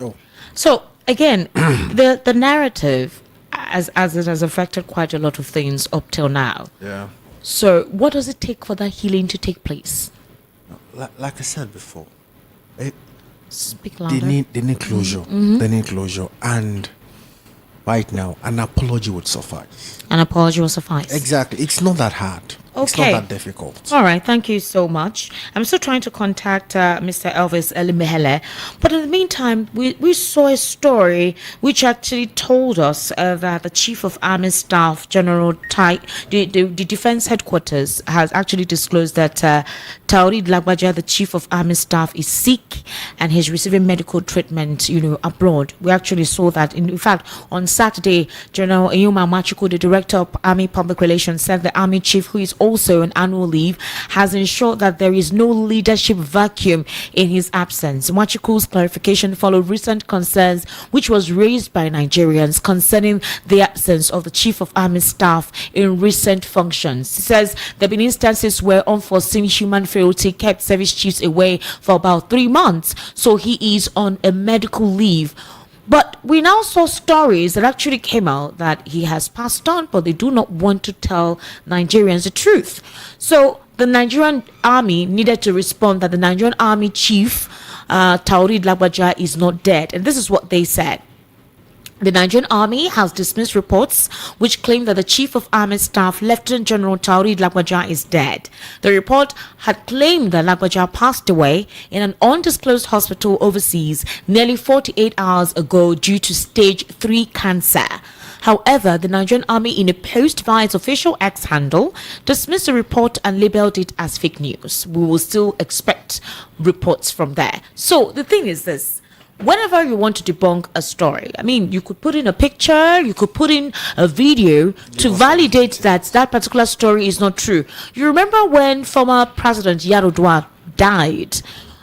Oh, So, again, the narrative, as it has affected quite a lot of things up till now. yeah. So, what does it take for that healing to take place? Like I said before, Speak louder. they need closure. They need closure, and right now, an apology would suffice. An apology will suffice. Exactly. It's not that hard. It's Okay. not that difficult. All right, thank you so much. I'm still trying to contact Mr. Elvis Elimehele, but in the meantime, we saw a story which actually told us that the Chief of Army Staff, General the Defense Headquarters, has actually disclosed that Taoreed Lagbaja, the Chief of Army Staff, is sick and he's receiving medical treatment, abroad. We actually saw that. In fact, on Saturday, General Eyuma Machiko, the Director of Army Public Relations, said the Army Chief, who is also on annual leave, has ensured that there is no leadership vacuum in his absence. Machiko's clarification followed recent concerns which was raised by Nigerians concerning the absence of the Chief of Army Staff in recent functions. He says there have been instances where unforeseen human frailty kept service chiefs away for about 3 months, so he is on a medical leave. But we now saw stories that actually came out that he has passed on, but they do not want to tell Nigerians the truth. So the Nigerian army needed to respond that the Nigerian army chief, Taoreed Lagbaja, is not dead. And this is what they said. The Nigerian army has dismissed reports which claim that the Chief of Army Staff, Lieutenant General Taoreed Lagbaja, is dead. The report had claimed that Lagbaja passed away in an undisclosed hospital overseas nearly 48 hours ago due to stage 3 cancer. However, the Nigerian army, in a post via its official X handle, dismissed the report and labeled it as fake news. We will still expect reports from there. So the thing is this. Whenever you want to debunk a story, I mean, you could put in a picture, you could put in a video to validate that that particular story is not true. You remember when former President Yarodua died?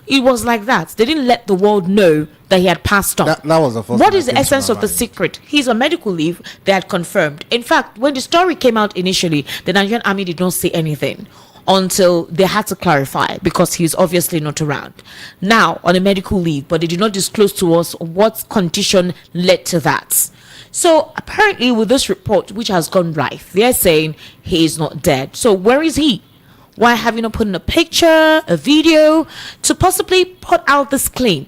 It was like that. They didn't let the world know that he had passed on. That was the first What thing is that the came to essence my of the mind. secret? He's on medical leave. They had confirmed. In fact, when the story came out initially, the Nigerian army did not say anything until they had to clarify because he's obviously not around. Now on a medical leave, but they did not disclose to us what condition led to that. So apparently with this report, which has gone live, they're saying he is not dead. So where is he? Why have you not put in a picture, a video to possibly put out this claim?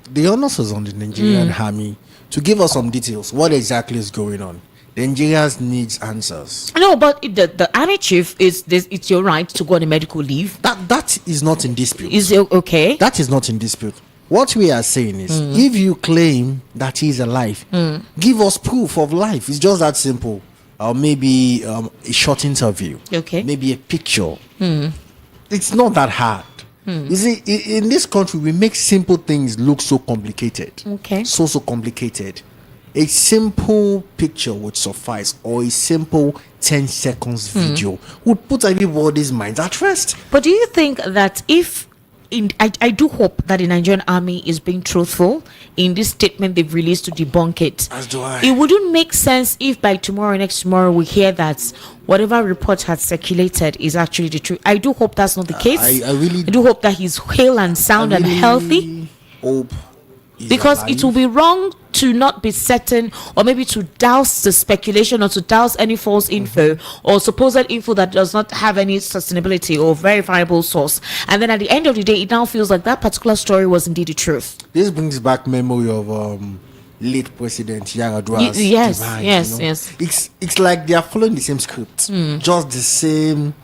The onus is on the Nigerian army to give us some details. What exactly is going on? The Nigerians needs answers. No, but the army chief is this. It's your right to go on a medical leave. That is not in dispute. Is it okay? That is not in dispute. What we are saying is, if you claim that he is alive, give us proof of life. It's just that simple. Or maybe a short interview. Okay. Maybe a picture. It's not that hard. You see, in this country, we make simple things look so complicated. Okay. So complicated. A simple picture would suffice, or a simple 10 seconds video would put everybody's minds at rest. But do you think that if I do hope that the Nigerian army is being truthful in this statement they've released to debunk it. As do I. It wouldn't make sense if by tomorrow, next tomorrow, we hear that whatever report has circulated is actually the truth. I do hope that's not the case. I really do hope that he's hale and sound and healthy. Hope he's Because alive. it will be wrong to not be certain, or maybe to douse the speculation, or to douse any false info or supposed info that does not have any sustainability or verifiable source. And then at the end of the day, it now feels like that particular story was indeed the truth. This brings back memory of late President Yaradua's Yes, demise, yes. It's like they are following the same script, just the same,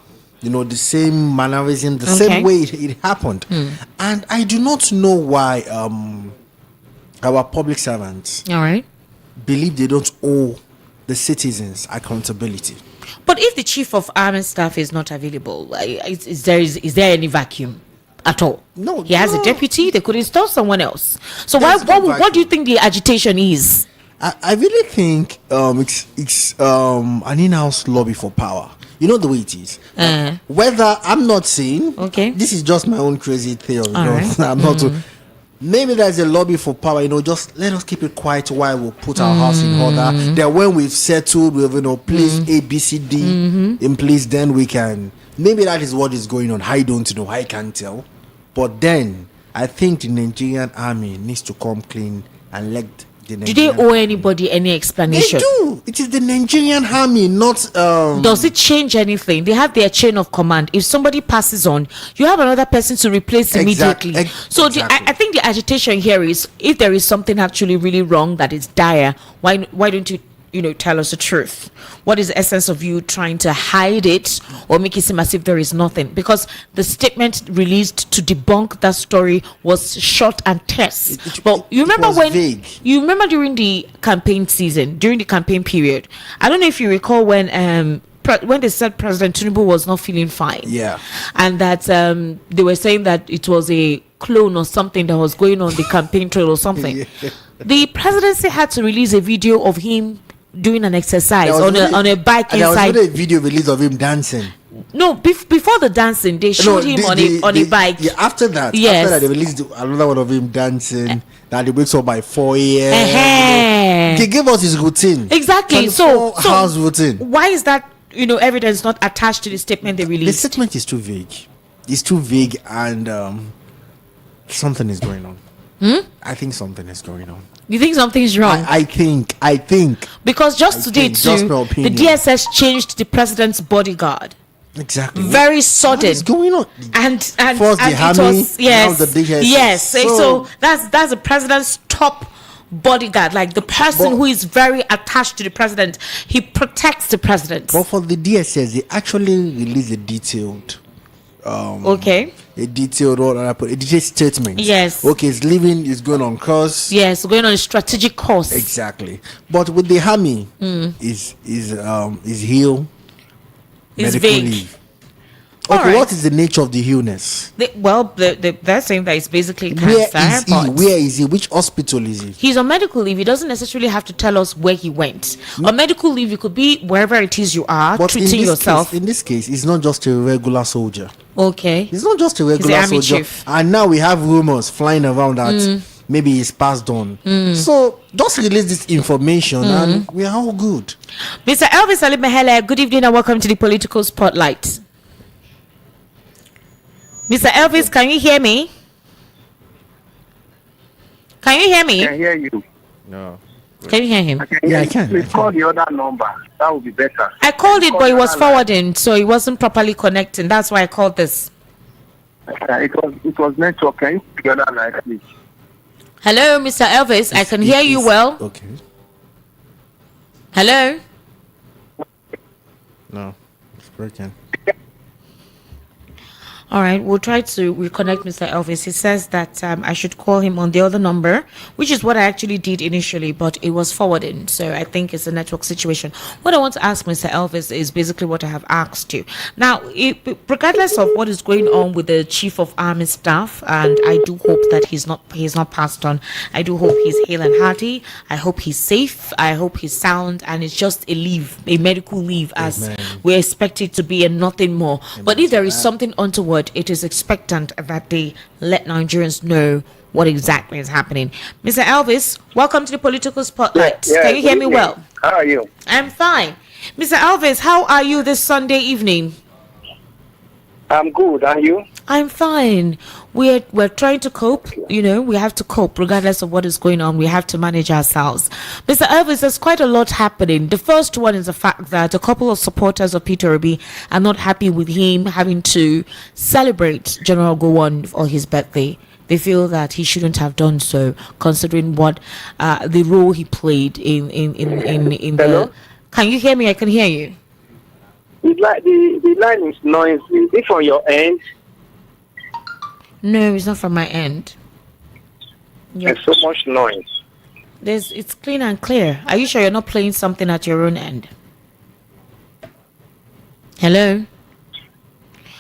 the same mannerism, the same way it happened. And I do not know why our public servants All right. believe they don't owe the citizens accountability. But if the chief of army staff is not available, is there any vacuum at all? No, He has a no. deputy. They could install someone else. So There's no what do you think the agitation is? I really think it's an in-house lobby for power. You know the way it is. Whether I'm not saying, this is just my own crazy theory. Right. I'm not. Maybe there's a lobby for power. Just let us keep it quiet while we put our house in order. Then when we've settled, we've placed A, B, C, D in place, then we can. Maybe that is what is going on. I don't know. I can't tell. But then I think the Nigerian army needs to come clean and let the Do they owe anybody any explanation? They do. It is the Nigerian army, not. Does it change anything? They have their chain of command. If somebody passes on, you have another person to replace immediately. So I think the agitation here is, if there is something actually really wrong that is dire, why don't you tell us the truth? What is the essence of you trying to hide it or make it seem as if there is nothing? Because the statement released to debunk that story was short and terse. But you remember vague. You remember during the campaign season, during the campaign period, I don't know if you recall when they said President Tinubu was not feeling fine. Yeah. And that they were saying that it was a clone or something that was going on the campaign trail or something. Yeah. The presidency had to release a video of him doing an exercise on a bike inside. There was a video release of him dancing. No, before the dancing, they showed him on a bike. Yeah, after that, they released another one of him dancing. That he wakes up by 4 a.m. He gave us his routine. Exactly. So house routine. Why is that evidence not attached to the statement they released? The statement is too vague. It's too vague, and something is going on. I think something is going on. You think something's wrong? I think. Because today too, the DSS changed the president's bodyguard. Exactly. Very sudden. What is going on? And first the army, now the DSS. Yes. So that's the president's top bodyguard, like the person who is very attached to the president. He protects the president. But for the DSS, they actually released a detailed a detailed statement. Yes. Okay, it's going on course. Yes, going on a strategic course. Exactly. But with the army, is heal. It's medical vague. leave. Okay, what is the nature of the illness? They're saying that it's basically cancer. Where is he? Which hospital is he? He's on medical leave. He doesn't necessarily have to tell us where he went. On medical leave, you could be wherever it is you are, treating yourself. In this case, he's not just a regular soldier. Okay. He's not just a regular soldier. Chief. And now we have rumors flying around that maybe he's passed on. So just release this information and we are all good. Mr. Elvis Ali Mahele, good evening and welcome to the Political Spotlight. Mr. Elvis, can you hear me? Can you hear me? I can hear you. No. Can you hear him? I can. Please call the other number. That would be better. I called it, but it was forwarding, so it wasn't properly connecting. That's why I called this. It was network. Can you pick the other line, please? Hello, Mr. Elvis. I can hear you well. Okay. Hello? No, it's broken. All right, we'll try to reconnect Mr. Elvis. He says that I should call him on the other number, which is what I actually did initially, but it was forwarded. So I think it's a network situation. What I want to ask Mr. Elvis is basically what I have asked you. Now, regardless of what is going on with the Chief of Army Staff, and I do hope that he's not passed on. I do hope he's hale and hearty. I hope he's safe. I hope he's sound, and it's just a leave, a medical leave, as we expect it to be, and nothing more. But if there is something untoward, it is expectant that they let Nigerians know what exactly is happening. Mr. Elvis, welcome to the Political Spotlight. Can you hear me well? How are you? I'm fine. Mr. Elvis, how are you this Sunday evening? I'm good. Are you? I'm fine. We're trying to cope. You know, we have to cope regardless of what is going on. We have to manage ourselves. Mr. Elvis, there's quite a lot happening. The first one is the fact that a couple of supporters of Peter Obi are not happy with him having to celebrate General Goan for his birthday. They feel that he shouldn't have done so, considering what the role he played in the. Can you hear me? I can hear you. The line is noisy. Is it from your end? No, it's not from my end. There's so much noise. It's clean and clear. Are you sure you're not playing something at your own end? Hello?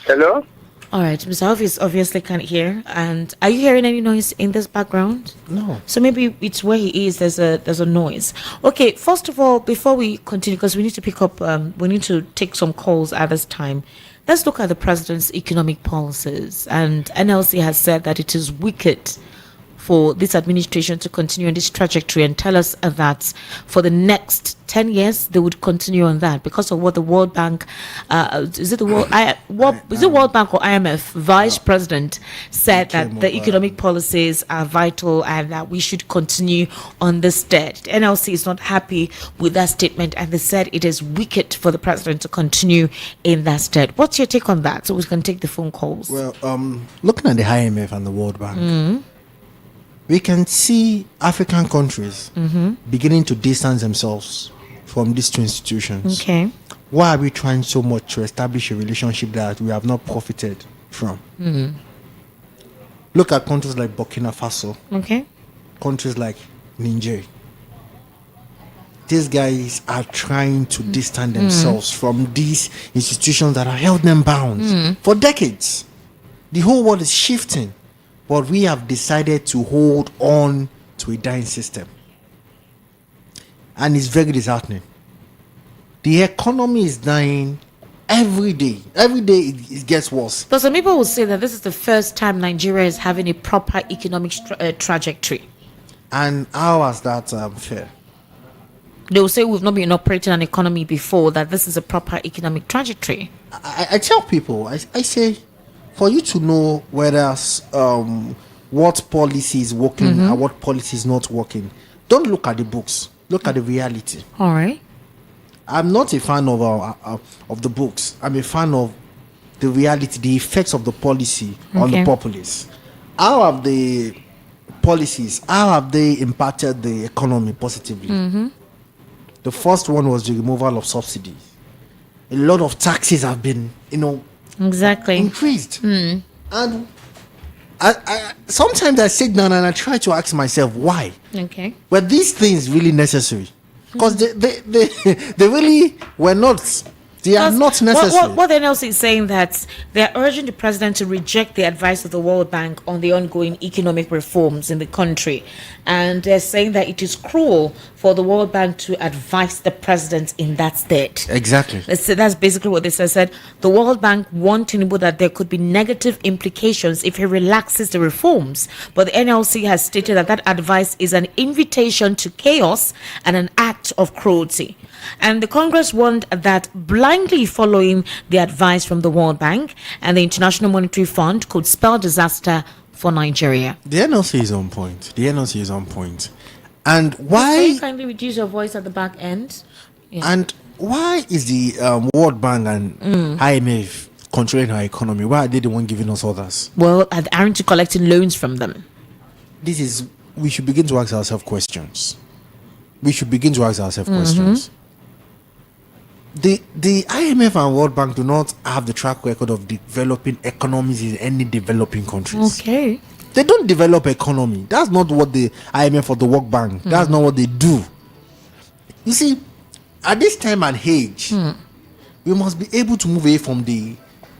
Hello? All right, Mr. Elvis obviously can't hear. And are you hearing any noise in this background? No. So maybe it's where he is. There's a noise. Okay, first of all, before we continue, because we need to pick up, we need to take some calls at this time. Let's look at the president's economic policies. And NLC has said that it is wicked for this administration to continue on this trajectory, and tell us that for the next 10 years they would continue on that because of what the World Bank is it World Bank or IMF vice president said, that the economic policies are vital and that we should continue on this stead. The NLC is not happy with that statement, and they said it is wicked for the president to continue in that stead. What's your take on that, so we can take the phone calls? Well, looking at the IMF and the World Bank, we can see African countries beginning to distance themselves from these two institutions. Okay. Why are we trying so much to establish a relationship that we have not profited from? Look at countries like Burkina Faso. Okay. Countries like Niger. These guys are trying to distance themselves from these institutions that have held them bound for decades. The whole world is shifting, but we have decided to hold on to a dying system. And it's very disheartening. The economy is dying every day. Every day it gets worse. But some people will say that this is the first time Nigeria is having a proper economic trajectory. And how is that fair? They will say we've not been operating an economy before, that this is a proper economic trajectory. I tell people, I say, for you to know whether what policy is working and what policy is not working, don't look at the books. Look at the reality. All right. I'm not a fan of the books. I'm a fan of the reality, the effects of the policy on the populace. How have the policies, how have they impacted the economy positively? The first one was the removal of subsidies. A lot of taxes have been, increased. And I sometimes I sit down and I try to ask myself why. Okay. Were these things really necessary? Because they really were not. They are not necessary. What the NLC is saying that they are urging the president to reject the advice of the World Bank on the ongoing economic reforms in the country, and they're saying that it is cruel for the World Bank to advise the president in that state. Exactly. That's basically what they said. The World Bank warned Tinubu that there could be negative implications if he relaxes the reforms, but the NLC has stated that advice is an invitation to chaos and an act of cruelty. And the Congress warned that blindly following the advice from the World Bank and the International Monetary Fund could spell disaster for Nigeria. The NLC is on point. And why? Can you kindly reduce your voice at the back end? Yeah. And why is the World Bank and IMF controlling our economy? Why are they the one giving us orders? Well, aren't you collecting loans from them? We should begin to ask ourselves questions. the IMF and World Bank do not have the track record of developing economies in any developing countries. Okay. They don't develop economy. That's not what the IMF or the World Bank. That's not what they do. You see, at this time and age, we must be able to move away from the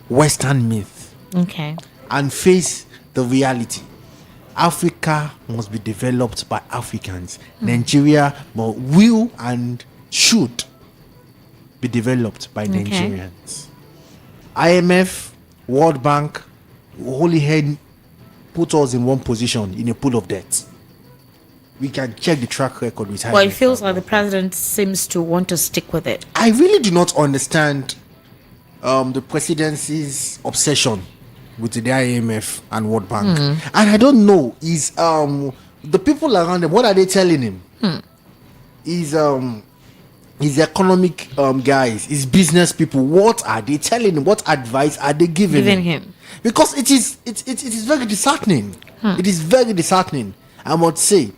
Western myth. Okay. And face the reality. Africa must be developed by Africans. Nigeria will and should be developed by Nigerians. IMF, World Bank, Holy Head put us in one position in a pool of debt. We can check the track record with IMF. Well, it feels like the president seems to want to stick with it. I really do not understand the presidency's obsession with the IMF and World Bank. And I don't know, is the people around him, what are they telling him? His economic guys, his business people, what are they telling him? What advice are they giving him? Because it is very disheartening. It is very disheartening. I must say,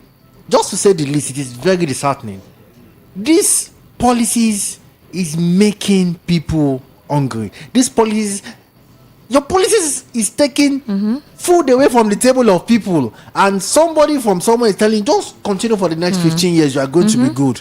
just to say the least, it is very disheartening. These policies is making people hungry. These policies, your policies is taking food away from the table of people, and somebody from somewhere is telling, just continue for the next 15 years, you are going to be good.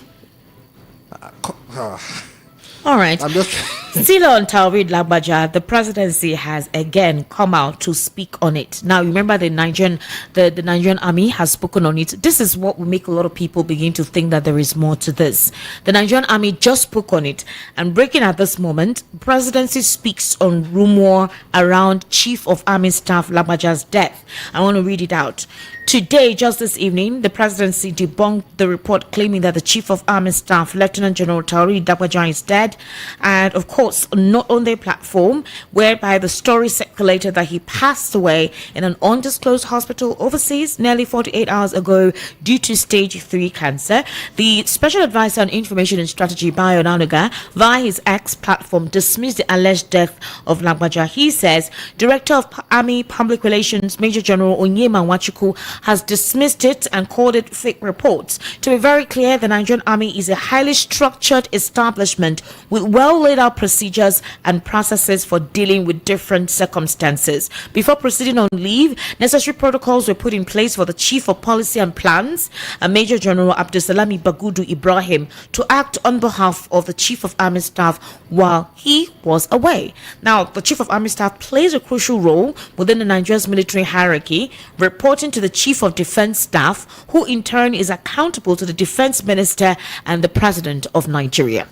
All right. I'm just Still on Taoreed Lagbaja, the presidency has again come out to speak on it. Now, remember the Nigerian army has spoken on it. This is what will make a lot of people begin to think that there is more to this. The Nigerian army just spoke on it, and breaking at this moment, presidency speaks on rumor around Chief of Army Staff Lagbaja's death. I want to read it out. Today, just this evening, the presidency debunked the report claiming that the Chief of Army Staff, Lieutenant General Taoreed Lagbaja, is dead, and of course not on their platform, whereby the story circulated that he passed away in an undisclosed hospital overseas nearly 48 hours ago due to stage 3 cancer. The Special Advisor on Information and Strategy, Bayo Nanuga, via his X platform, dismissed the alleged death of Lagbaja. He says Director of Army Public Relations Major General Onyema Nwachukwu has dismissed it and called it fake reports. To be very clear, the Nigerian Army is a highly structured establishment with well laid out procedures and processes for dealing with different circumstances. Before proceeding on leave, necessary protocols were put in place for the Chief of Policy and Plans, Major General Abdusalami Bagudu Ibrahim, to act on behalf of the Chief of Army Staff while he was away. Now, the Chief of Army Staff plays a crucial role within the Nigeria's military hierarchy, reporting to the Chief of Defense Staff, who in turn is accountable to the Defense Minister and the President of Nigeria.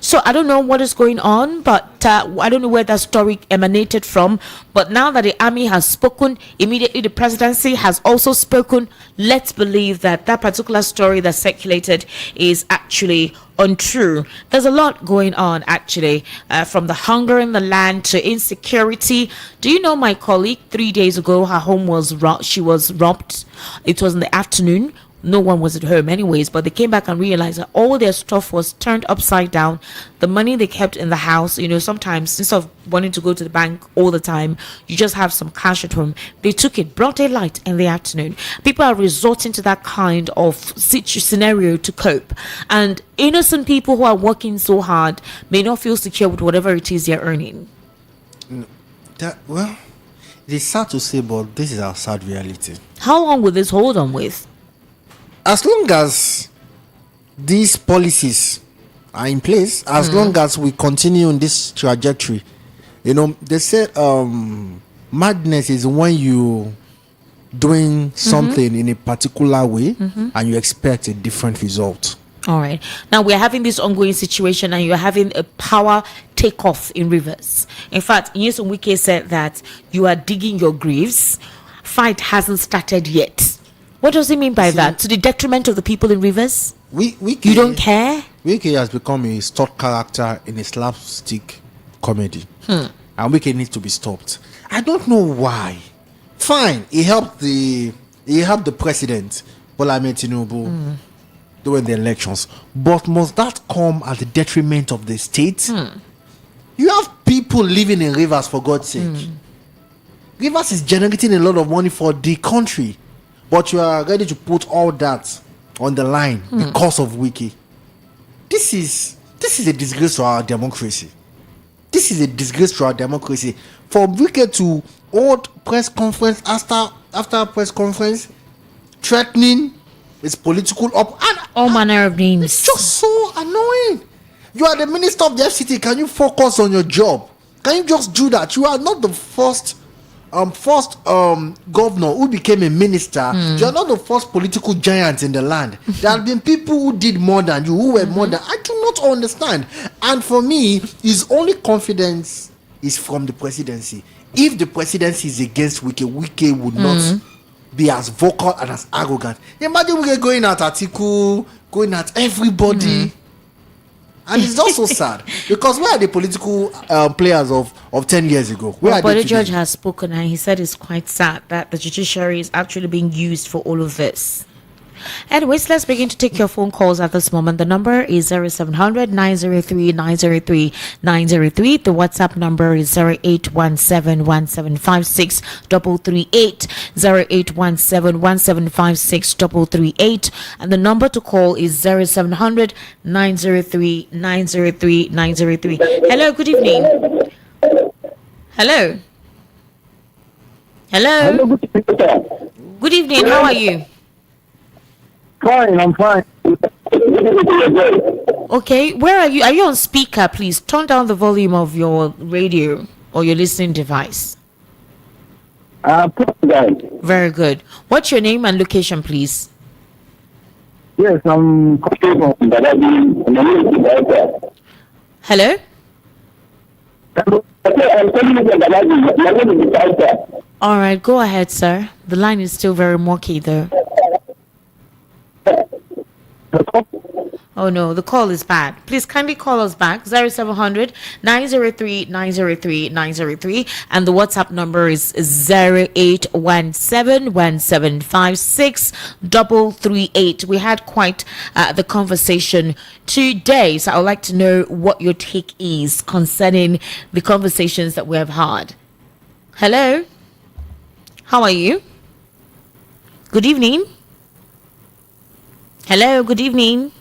So I don't know what is going on, but I don't know where that story emanated from. But now that the army has spoken, immediately the presidency has also spoken. Let's believe that that particular story that circulated is actually untrue. There's a lot going on actually, from the hunger in the land to insecurity. Do you know my colleague 3 days ago, her home was she was robbed. It was in the afternoon. No one was at home anyways, but they came back and realized that all their stuff was turned upside down. The money they kept in the house, sometimes instead of wanting to go to the bank all the time, you just have some cash at home. They took it, broad daylight in the afternoon. People are resorting to that kind of scenario to cope. And innocent people who are working so hard may not feel secure with whatever it is they're earning. Well, it is sad to say, but this is our sad reality. How long will this hold on with? As long as these policies are in place, as long as we continue on this trajectory, they said madness is when you doing something in a particular way and you expect a different result. All right. Now we're having this ongoing situation, and you're having a power takeoff in Rivers. In fact, Nyesom Wike said that you are digging your graves. Fight hasn't started yet. What does he mean by that? To the detriment of the people in Rivers? You don't care? Wike has become a stock character in a slapstick comedy. And Wike needs to be stopped. I don't know why. Fine, he helped the president, Bola Ahmed Tinubu, during the elections. But must that come at the detriment of the state? You have people living in Rivers, for God's sake. Rivers is generating a lot of money for the country. But you are ready to put all that on the line because of Wiki. This is this is a disgrace to our democracy. This is a disgrace to our democracy. For Wike to hold press conference after press conference, threatening his political and all manner of names. It's just so annoying. You are the minister of the FCT. Can you focus on your job? Can you just do that? You are not the first governor who became a minister. You are not the first political giant in the land. There have been people who did more than you, who were more than. I do not understand. And for me, his only confidence is from the presidency. If the presidency is against Wike would not be as vocal and as arrogant. Imagine Wike going at Atiku, going at everybody. And it's also sad because where are the political players of 10 years ago? But the judge has spoken and he said it's quite sad that the judiciary is actually being used for all of this. Anyways, let's begin to take your phone calls at this moment. The number is 0700 903 903 903. The WhatsApp number is 0817 1756 338 0817 1756 338. And the number to call is 0700 903 903 903. Hello, good evening. Hello. Hello. Good evening. How are you? Fine, I'm fine. Okay, where are you? Are you on speaker? Please turn down the volume of your radio or your listening device. Very good. What's your name and location, please? Yes, I'm calling from Hello? All right, go ahead, sir. The line is still very murky, though. Oh no, the call is bad. Please kindly call us back 0700 903 903 903 and the WhatsApp number is 0817 1756 338. We had quite the conversation today, so I would like to know what your take is concerning the conversations that we have had. Hello, how are you? Good evening. Hello, good evening.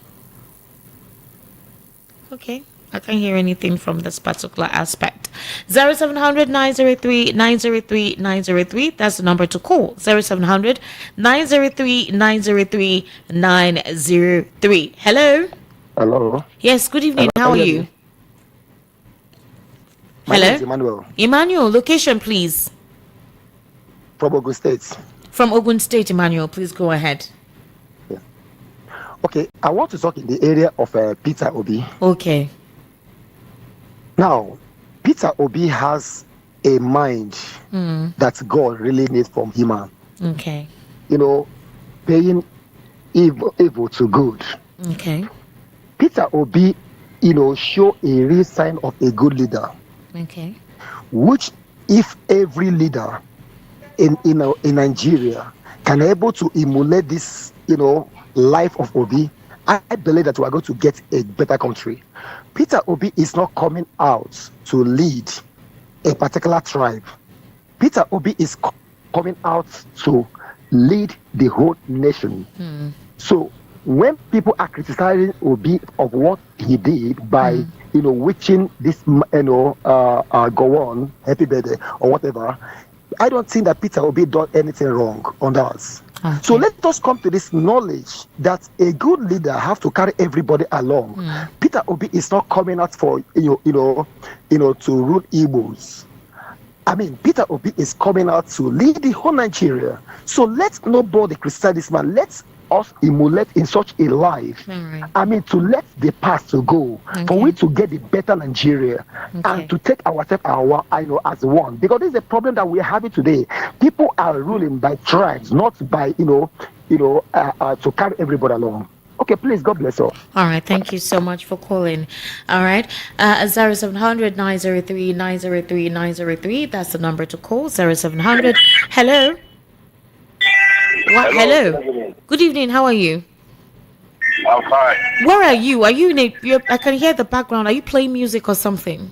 Okay, I can't hear anything from this particular aspect. 0700 903 903 903. That's the number to call. 0700 903 903 903. Hello. Hello. Yes, good evening. How are you? My name Hello. is Emmanuel. Emmanuel, location, please. From Ogun State. From Ogun State, Emmanuel. Please go ahead. Okay, I want to talk in the area of Peter Obi. Okay. Now, Peter Obi has a mind that God really needs from human. Okay. You know, paying evil to good. Okay. Peter Obi, you know, show a real sign of a good leader. Okay. Which, if every leader in Nigeria can able to emulate this, you know, life of Obi, I believe that we are going to get a better country. Peter Obi is not coming out to lead a particular tribe. Peter Obi is coming out to lead the whole nation. So when people are criticizing Obi of what he did by you know witching this Goan, happy birthday or whatever, I don't think that Peter Obi done anything wrong on that. Okay. So let us come to this knowledge that a good leader have to carry everybody along. Peter Obi is not coming out for to rule Igbos. I mean, Peter Obi is coming out to lead the whole Nigeria. So let nobody criticize this man. Let's us emulate in such a life. Right. I mean, to let the past to go, for we to get the better Nigeria, and to take ourselves as one. Because this is a problem that we are having today. People are ruling by tribes, not by to carry everybody along. Okay, please, God bless you. All right, thank you so much for calling. All right, 0700 903 903 903. That's the number to call. 0700. Hello. What? Hello. Good evening. How are you? I'm fine. Where are you? Are you in a? I can hear the background. Are you playing music or something?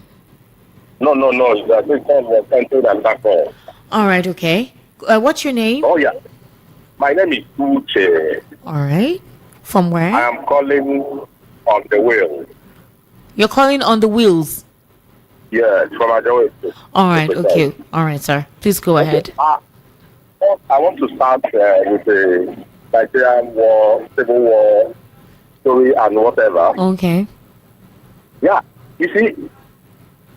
No. This time was centered and background. All right. Okay. What's your name? Oh, yeah. My name is Uche. All right. From where? I am calling on the wheel. You're calling on the wheels. Yeah, it's from Ajawa. All right, okay. All right, sir. Please go ahead. I want to start with the Nigerian war, civil war story and whatever. Okay. Yeah, you see,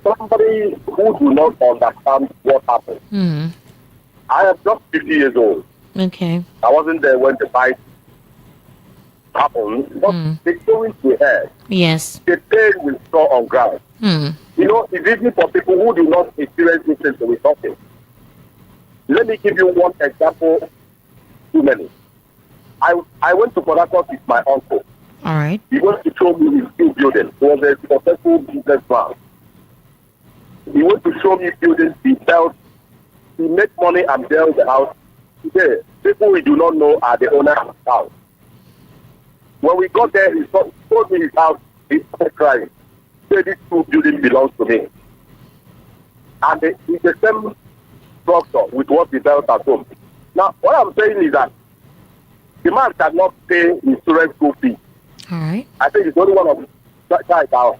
somebody who do not understand what happened. Mm. I am just 50 years old. Okay. I wasn't there when the fight happened, but the stories we heard, Yes. the pain we saw on ground. Mm. You know, it's easy for people who do not experience this thing to be talking. Let me give you one example too many. I went to Port Harcourt with my uncle. All right. He went to show me his new building. He was a successful businessman. He went to show me buildings he built. He made money and built the house. Today, people we do not know are the owner of the house. When we got there, he told me his house. He started crying. He said, this two building belongs to me. And it's the same structure with what he built at home. Now, what I'm saying is that the man cannot pay insurance school fee. All right. I think it's only one of the guys that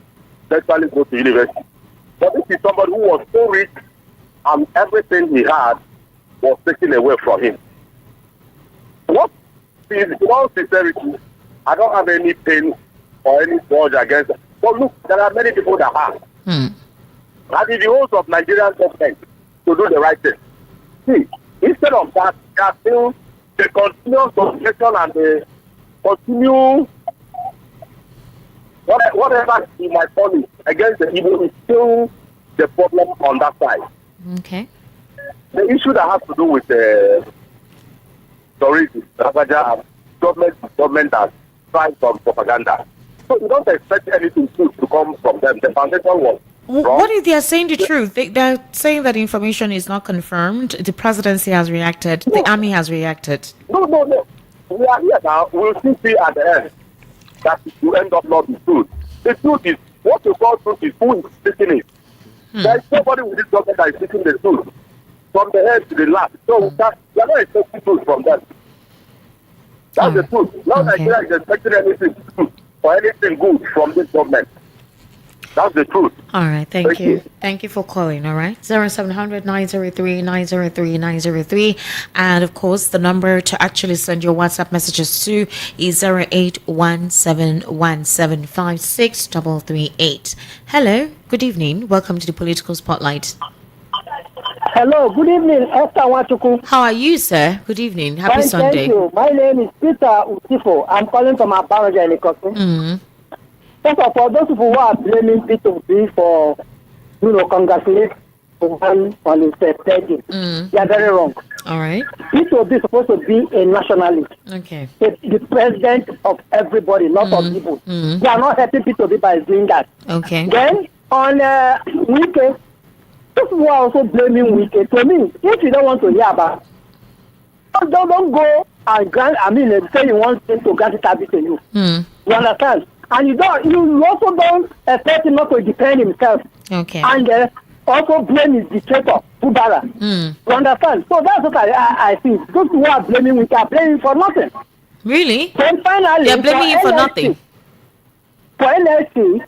actually go to university. But this is somebody who was so rich and everything he had was taken away from him. What is one sincerity? I don't have any pain or any grudge against it. But look, there are many people that have. And in the host of Nigerian government to do the right thing. See, instead of that, they are still the continuous subjugation and the continue whatever you might call it against the evil is still the problem on that side. Okay. The issue that has to do with the Taoreed, Lagbaja, and government has tried some propaganda. So you don't expect anything good to come from them. The foundation was wrong. What if they are saying the truth? They're saying that the information is not confirmed. The presidency has reacted. The army has reacted. No. We are here now. We'll still see at the end that you end up not the truth. The truth is, what you call truth is who is speaking it. There is nobody with this government that is speaking the truth. From the head to the last. So we are not expecting truth from them. That's the truth. Now Nigeria is expecting anything good or anything good from this government. That's the truth. All right, thank you. Thank you for calling, all right? 0700 903 903 903. And of course, the number to actually send your WhatsApp messages to is 0817175638. Hello, good evening. Welcome to the Political Spotlight. Hello, good evening, Esther Wachuku. How are you, sir? Good evening. Happy Fine, Sunday. Thank you. My name is Peter Utifo. I'm calling from Abaroja in Ikosi. First of all, those people who are blaming P2B for, congratulate on his birthday, they are very wrong. All right. P2B is supposed to be a nationalist. Okay. The president of everybody, not of people. They are not helping P2B by doing that. Okay. Then, on weekend, those people are also blaming weekend. To me, if you don't want to hear about it, don't go and say you want him to grant it to you. You understand? And you also don't expect him not to defend himself. Okay. And also blame his dictator, Bubara. You understand? So that's what I think. Those who are blaming, we are blaming for nothing. Really? Then finally, they're blaming you for nothing. For NLC,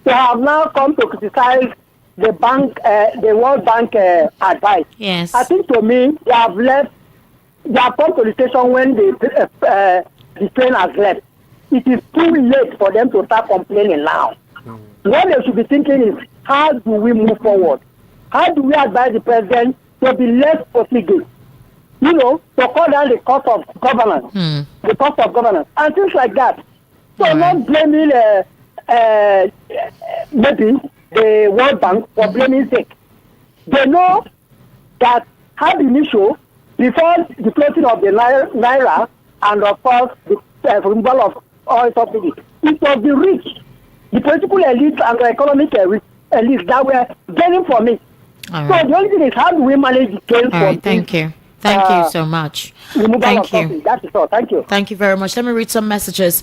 they have now come to criticize the bank, the World Bank advice. Yes. I think to me, they have come to the station when the train has left. It is too late for them to start complaining now. What they should be thinking is, how do we move forward? How do we advise the president to be less profligate? To cut down the cost of governance, and things like that. So not blaming maybe the World Bank for blaming sake. They know that had an issue before the closing of the Naira and of course the removal of oil subsidy. It was the rich, the political elite and the economic elite that were gaining from it. All right. So the only thing is, how do we manage the gains? All right, thank you Thank you so much. removal Thank of office. you. That is all. Thank you. Thank you very much. Let me read some messages.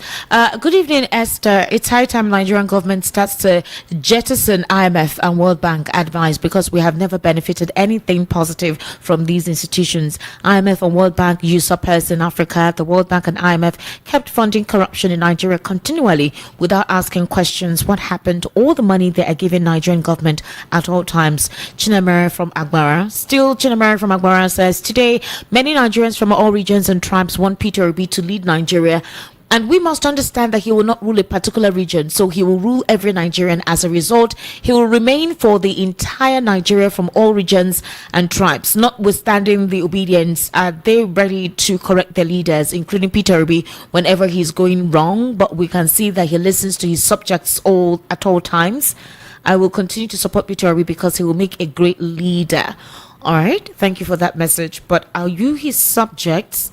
Good evening, Esther. It's high time Nigerian government starts to jettison IMF and World Bank advice because we have never benefited anything positive from these institutions. IMF and World Bank usurpers in Africa. The World Bank and IMF kept funding corruption in Nigeria continually without asking questions. What happened to all the money they are giving Nigerian government at all times? Chinemere from Agbara. Still, Chinemere from Agbara says, today, many Nigerians from all regions and tribes want Peter Obi to lead Nigeria. And we must understand that he will not rule a particular region, so he will rule every Nigerian. As a result, he will remain for the entire Nigeria from all regions and tribes. Notwithstanding the obedience, are they ready to correct their leaders, including Peter Obi, whenever he's going wrong? But we can see that he listens to his subjects at all times. I will continue to support Peter Obi because he will make a great leader. All right, thank you for that message. But are you his subjects?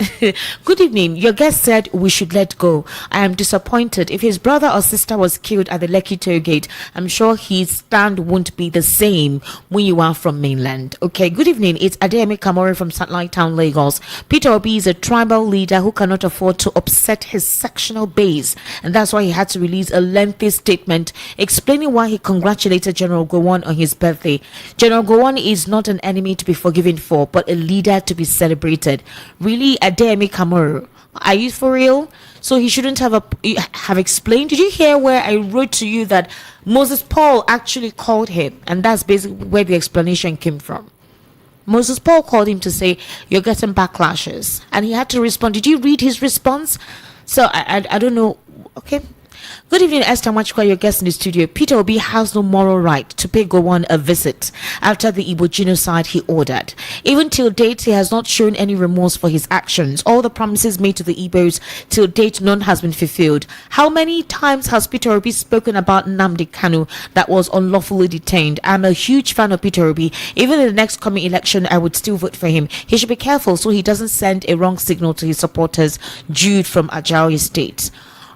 Good evening. Your guest said we should let go. I am disappointed. If his brother or sister was killed at the Lekki toll gate, I'm sure his stand won't be the same when you are from mainland. Okay, good evening. It's Adeyemi Kamori from Satellite Town, Lagos. Peter Obi is a tribal leader who cannot afford to upset his sectional base, and that's why he had to release a lengthy statement explaining why he congratulated General Goan on his birthday. General Goan is not an enemy to be forgiven for, but a leader to be celebrated. Really, Adeyemi Kamuru, are you for real? So he shouldn't have explained. Did you hear where I wrote to you that Moses Paul actually called him, and that's basically where the explanation came from. Moses Paul called him to say you're getting backlashes, and he had to respond. Did you read his response? So I don't know. Okay. Good evening, Esther Machikwa, your guest in the studio. Peter Obi has no moral right to pay Goan a visit after the Igbo genocide he ordered. Even till date, he has not shown any remorse for his actions. All the promises made to the Igbos, till date, none has been fulfilled. How many times has Peter Obi spoken about Nnamdi Kanu that was unlawfully detained? I'm a huge fan of Peter Obi. Even in the next coming election, I would still vote for him. He should be careful so he doesn't send a wrong signal to his supporters. Jude from Ajawi State.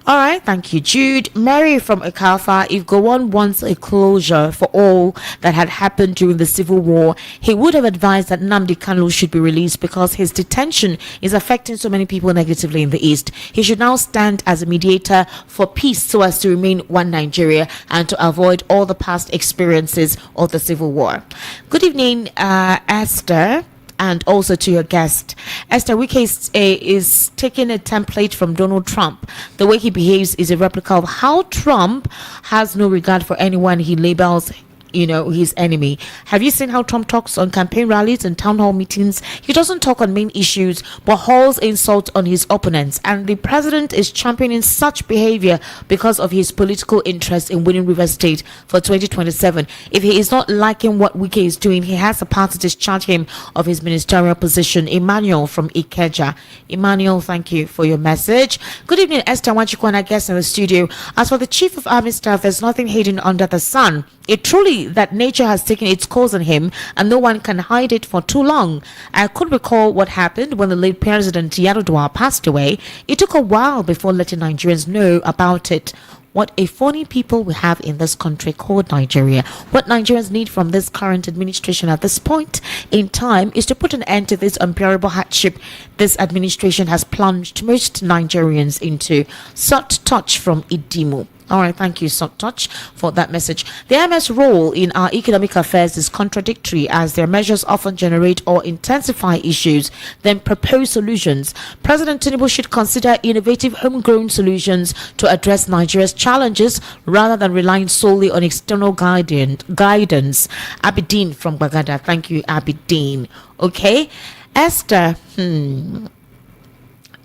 All right, thank you, Jude. Mary from Akalfa, if Goan wants a closure for all that had happened during the civil war, he would have advised that Nnamdi Kanu should be released because his detention is affecting so many people negatively in the East. He should now stand as a mediator for peace so as to remain one Nigeria and to avoid all the past experiences of the civil war. Good evening, Esther. And also to your guest. Esther Wike is taking a template from Donald Trump. The way he behaves is a replica of how Trump has no regard for anyone he labels his enemy. Have you seen how Trump talks on campaign rallies and town hall meetings? He doesn't talk on main issues but hurls insults on his opponents, and the president is championing such behavior because of his political interest in winning Rivers State for 2027. If he is not liking what Wike is doing, he has the power to discharge him of his ministerial position. Emmanuel from Ikeja. Emmanuel, thank you for your message. Good evening, Esther Wachikwana, guest in the studio. As for the Chief of Army Staff, there's nothing hidden under the sun. It truly that nature has taken its course on him and no one can hide it for too long. I could recall what happened when the late President Yarodua passed away. It took a while before letting Nigerians know about it. What a funny people we have in this country called Nigeria. What Nigerians need from this current administration at this point in time is to put an end to this unbearable hardship this administration has plunged most Nigerians into. Soft touch from Idimu. All right, thank you, Soft Touch, for that message. The MS role in our economic affairs is contradictory, as their measures often generate or intensify issues, then propose solutions. President Tinubu should consider innovative homegrown solutions to address Nigeria's challenges rather than relying solely on external guidance. Abidin from Bagada. Thank you, Abidin. Okay, Esther.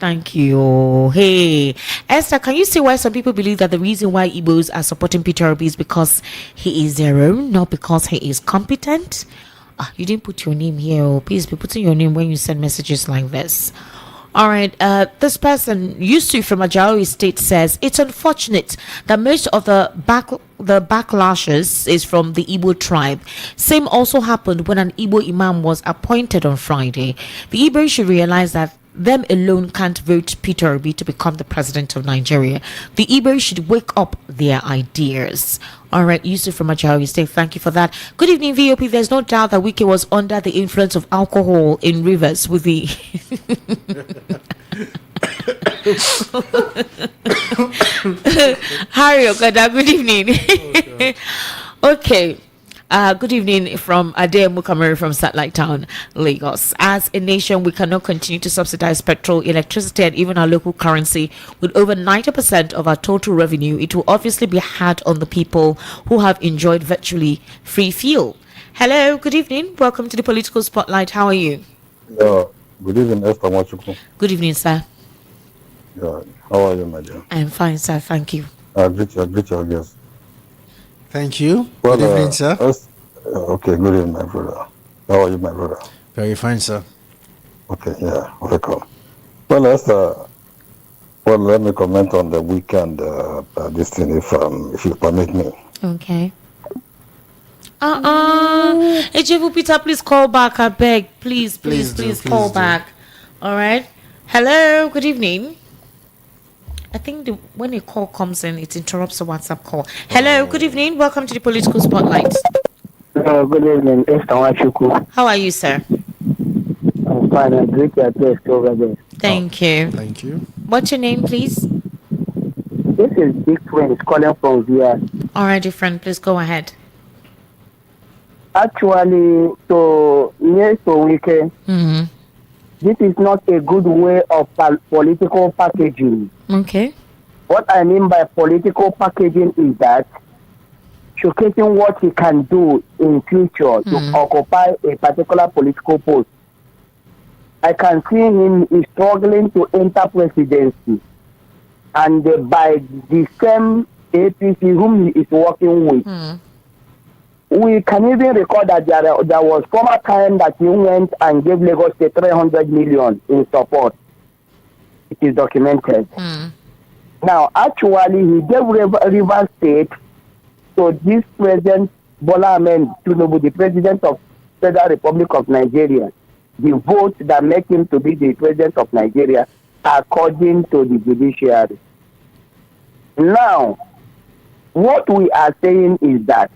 Thank you. Hey, Esther, can you see why some people believe that the reason why Igbos are supporting Peter Obi is because he is their own, not because he is competent? You didn't put your name here. Oh, please be putting your name when you send messages like this. All right, this person, Yusuf from Ajawi State, says it's unfortunate that most of the backlashes is from the Igbo tribe. Same also happened when an Igbo imam was appointed on Friday. The Igbo should realize that them alone can't vote Peter Obi to become the president of Nigeria. The Igbos should wake up their ideas. All right, Yusuf from Ajawi State, thank you for that. Good evening, VOP. There's no doubt that Wike was under the influence of alcohol in Rivers with the... Harry Okada, good evening. Okay. Good evening from Ade Mukamari from Satellite Town, Lagos. As a nation, we cannot continue to subsidize petrol, electricity, and even our local currency with over 90% of our total revenue. It will obviously be hard on the people who have enjoyed virtually free fuel. Hello, good evening. Welcome to the Political Spotlight. How are you? Good evening, Esther Machuku. Good evening, sir. Yeah, how are you, my dear? I'm fine, sir. Thank you. I greet your guest. Thank you. Good evening, sir. Okay, good evening, my brother. How are you, my brother? Very fine, sir. Okay, yeah, welcome. Well, Esther, let me comment on the weekend, this thing, if you permit me. Okay. Ejebu Peter, please call back, I beg. Please call back. All right. Hello, good evening. I think when a call comes in, it interrupts the WhatsApp call. Hello, good evening. Welcome to the Political Spotlight. Good evening, Esther Machuku. How are you, sir? I'm fine. I greet your guest over there. Thank you. Thank you. What's your name, please? This is Big Friend calling from VR. All right, dear friend, please go ahead. Actually, so yes, so Wike, this is not a good way of political packaging. Okay. What I mean by political packaging is that showcasing what he can do in future to occupy a particular political post. I can see him is struggling to enter presidency, and by the same APC whom he is working with. We can even record that there was former time that he went and gave Lagos State 300 million in support. It is documented. Now, actually, he gave Rivers State to this President Bola Ahmed Tinubu, the President of Federal Republic of Nigeria, the vote that make him to be the President of Nigeria according to the judiciary. Now, what we are saying is that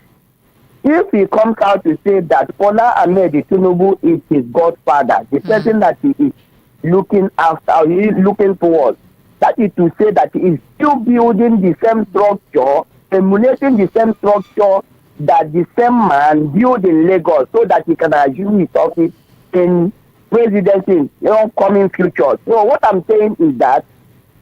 if he comes out to say that Bola Ahmed Tinubu is his godfather, the person that he is looking after, he is looking towards, that is to say that he is still building the same structure, emulating the same structure that the same man built in Lagos, so that he can assume his office in presidency in coming future. So what I'm saying is that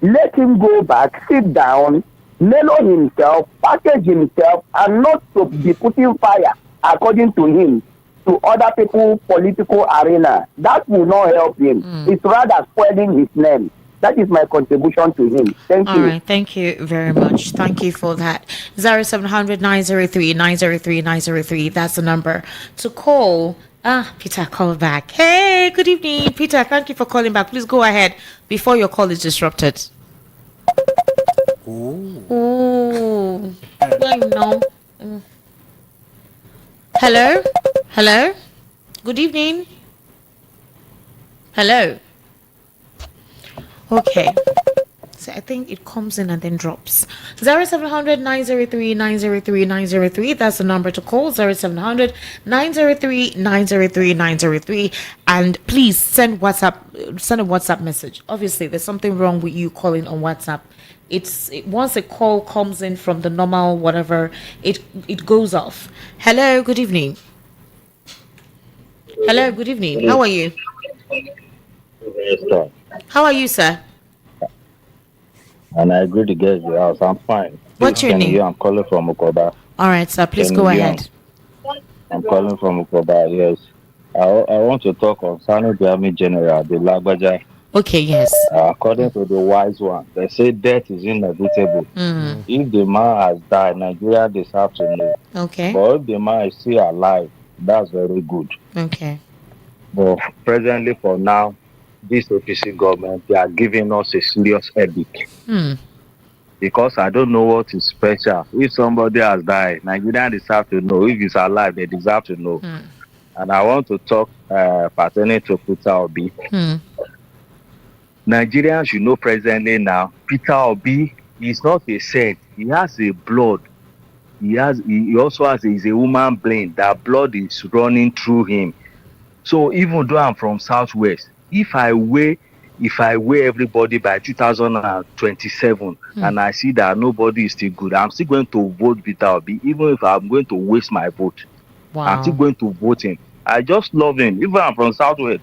let him go back, sit down, mellow himself, package himself, and not to be putting fire, according to him, to other people's political arena. That will not help him. It's rather spoiling his name. That is my contribution to him. Thank you. All right, thank you very much. Thank you for that. 0700 903 903 903. That's the number to call. Peter, call back. Hey, good evening, Peter. Thank you for calling back. Please go ahead before your call is disrupted. Oh, I know. Hello? Hello? Good evening. Hello? Okay. So I think it comes in and then drops. 0700 903 903 903. That's the number to call. 0700 903 903 903. And please send a WhatsApp message. Obviously, there's something wrong with you calling on WhatsApp. Once a call comes in from the normal whatever, it goes off. Hello, good evening. Hello, good evening. How are you? How are you, sir? And I agree to get the house. I'm fine. What's your name? I'm calling from Ukoba. All right, sir. Please go ahead. I'm calling from Ukoba. Yes. I want to talk concerning the Army General, the Lagbaja. Okay, yes. According to the wise one, they say death is inevitable. If the man has died, Nigeria deserves to know. Okay. But if the man is still alive, that's very good. Okay. But presently, for now, this OPC government, they are giving us a serious headache. Because I don't know what is special. If somebody has died, Nigerians deserve to know. If he's alive, they deserve to know. And I want to talk pertaining to Peter Obi. Nigerians should know presently now, Peter Obi is not a saint. He has a blood. He also has he's a human being. That blood is running through him. So even though I'm from Southwest, if I weigh everybody by 2027 and I see that nobody is still good, I'm still going to vote Peter Obi, even if I'm going to waste my vote. Wow. I'm still going to vote him. I just love him. Even I'm from Southwest,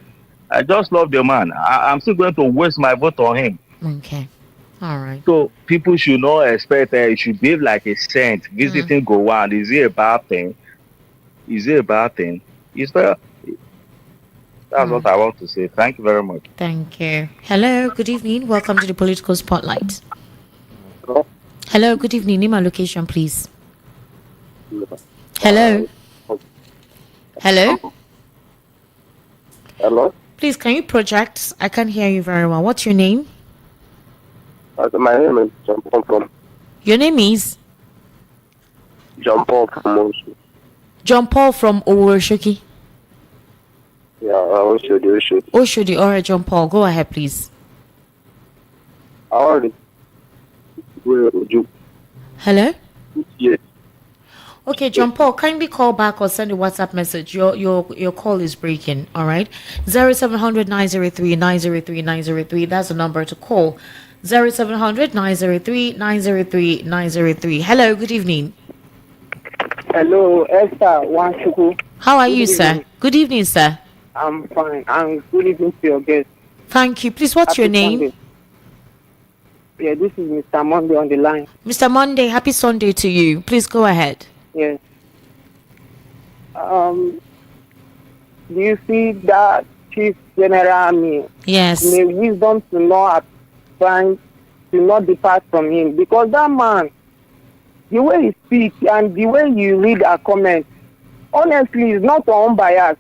I just love the man. I'm still going to waste my vote on him. Okay. All right. So people should not expect it should behave like a saint visiting Goan. Is it a bad thing? Is it a bad thing? That's what I want to say. Thank you very much. Thank you. Hello, good evening. Welcome to the Political Spotlight. Hello, good evening. Name and location, please. Hello. Hello. Hello? Please, can you project? I can't hear you very well. What's your name? My name is John Paul from... Your name is? John Paul from Oshodi. John Paul from Oshodi. Yeah, Oshodi. Oshodi. All right, John Paul. Go ahead, please. Where would you? Hello? Yes. Okay, John Paul, kindly call back or send a WhatsApp message. Your call is breaking, all right? 0700 903 903 903. That's the number to call. 0700 903 903 903. Hello, good evening. Hello, Esther Wanshuku. How are you, sir? Good evening, sir. I'm fine. I'm good evening to your guest. Thank you. Please, what's your name? Sunday. Yeah, this is Mr. Monday on the line. Mr. Monday, happy Sunday to you. Please go ahead. Yes. Do you see that Chief General Army? Yes. May wisdom to not depart from him, because that man, the way he speaks and the way you read our comments, honestly, is not unbiased.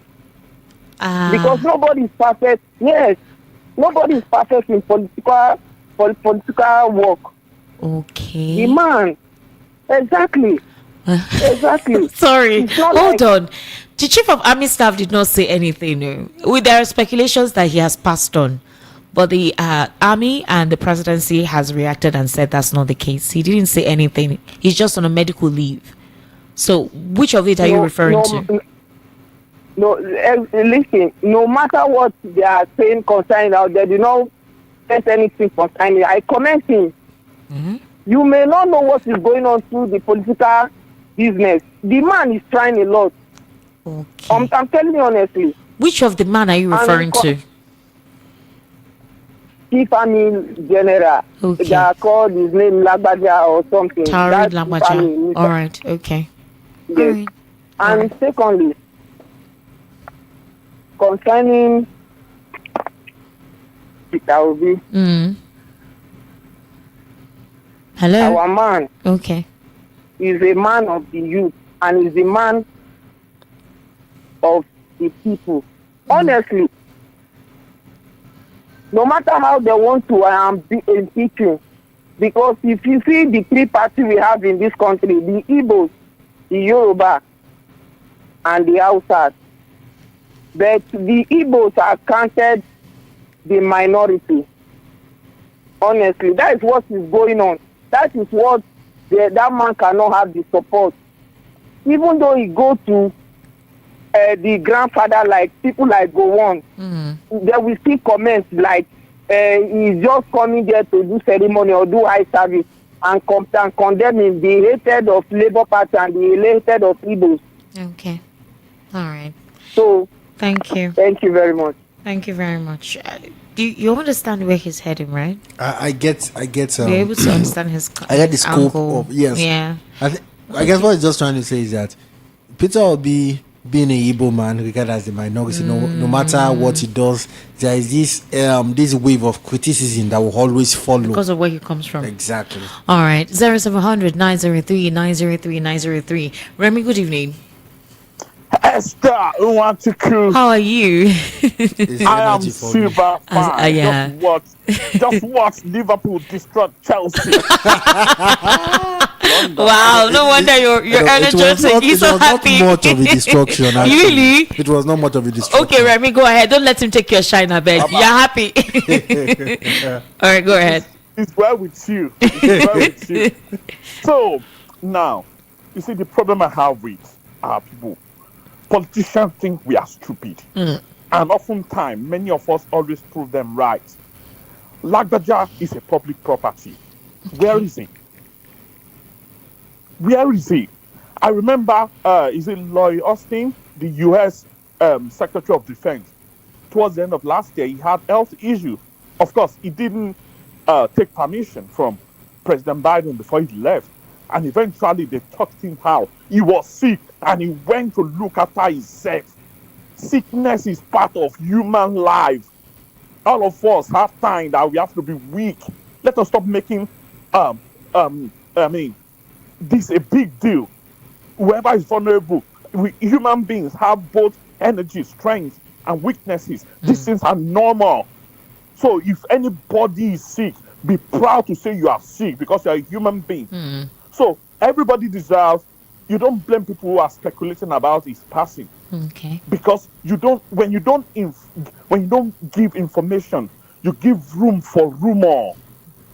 Because nobody is perfect. Yes, nobody is perfect in political work. Okay. The man, exactly. Exactly. Sorry. Hold on. The Chief of Army Staff did not say anything. No. There are speculations that he has passed on, but the Army and the Presidency has reacted and said that's not the case. He didn't say anything. He's just on a medical leave. So, which of it are you referring to? No, listen. No matter what they are saying concerning out, they do not say anything concerning. I comment him. You may not know what is going on through the political business. The man is trying a lot. Okay. I'm telling you honestly. Which of the man are you referring to? Chief Army General. Okay. They are called his name Lagbaja or something. Taoreed Lagbaja. All right. Okay. Yes. All right. And secondly, concerning Peter Obi. Hello. Our man. Okay. Is a man of the youth and is a man of the people. Honestly, no matter how they want to impeach him, because if you see the three parties we have in this country, the Igbos, the Yoruba, and the Hausas, but the Igbos are counted the minority. Honestly, that is what is going on. That is what that man cannot have the support. Even though he go to the grandfather, like people like Goan, they will still comment like he's just coming there to do ceremony or do high service and condemn him, the hated of Labour Party and the hated of Igbos. Okay. All right. So thank you. Thank you very much. Thank you very much. You understand where he's heading, right? I get. You're able to understand his. I get the scope angle. of yes. Yeah. I guess what he's just trying to say is that Peter will be being a Igbo man regarded as a minority. No matter what he does, there is this wave of criticism that will always follow because of where he comes from. Exactly. All right. 0700 903 903 903. Remy, good evening. Esther Uwantuku. How are you? I am super fine. Just watch Liverpool destroy Chelsea. Wow, no wonder you're energizing. He's so happy. It was not much of a distraction. Actually. Really? It was not much of a distraction. Okay, Remy, go ahead. Don't let him take your shine, I beg. You're happy. All right, go ahead. It's well with you. It's well with you. So, now, you see, the problem I have with our people, politicians think we are stupid. And oftentimes, many of us always prove them right. Lagbaja is a public property. Where is he? Where is he? I remember, is it Lloyd Austin, the U.S. Secretary of Defense? Towards the end of last year, he had health issues. Of course, he didn't take permission from President Biden before he left. And eventually, they talked him out. He was sick, and he went to look after himself. Sickness is part of human life. All of us have time that we have to be weak. Let us stop making this a big deal. Whoever is vulnerable, human beings have both energy, strength, and weaknesses. These things are normal. So if anybody is sick, be proud to say you are sick because you are a human being. So everybody deserves. You don't blame people who are speculating about his passing. Okay. Because when you don't give information, you give room for rumor.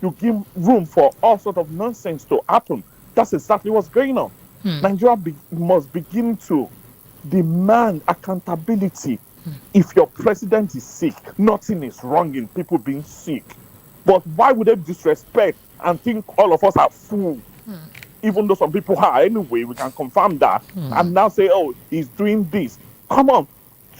You give room for all sort of nonsense to happen. That's exactly what's going on. Nigeria must begin to demand accountability. If your president is sick, nothing is wrong in people being sick. But why would they disrespect and think all of us are fools? Even though some people are anyway, we can confirm that. And now say, oh, he's doing this. Come on,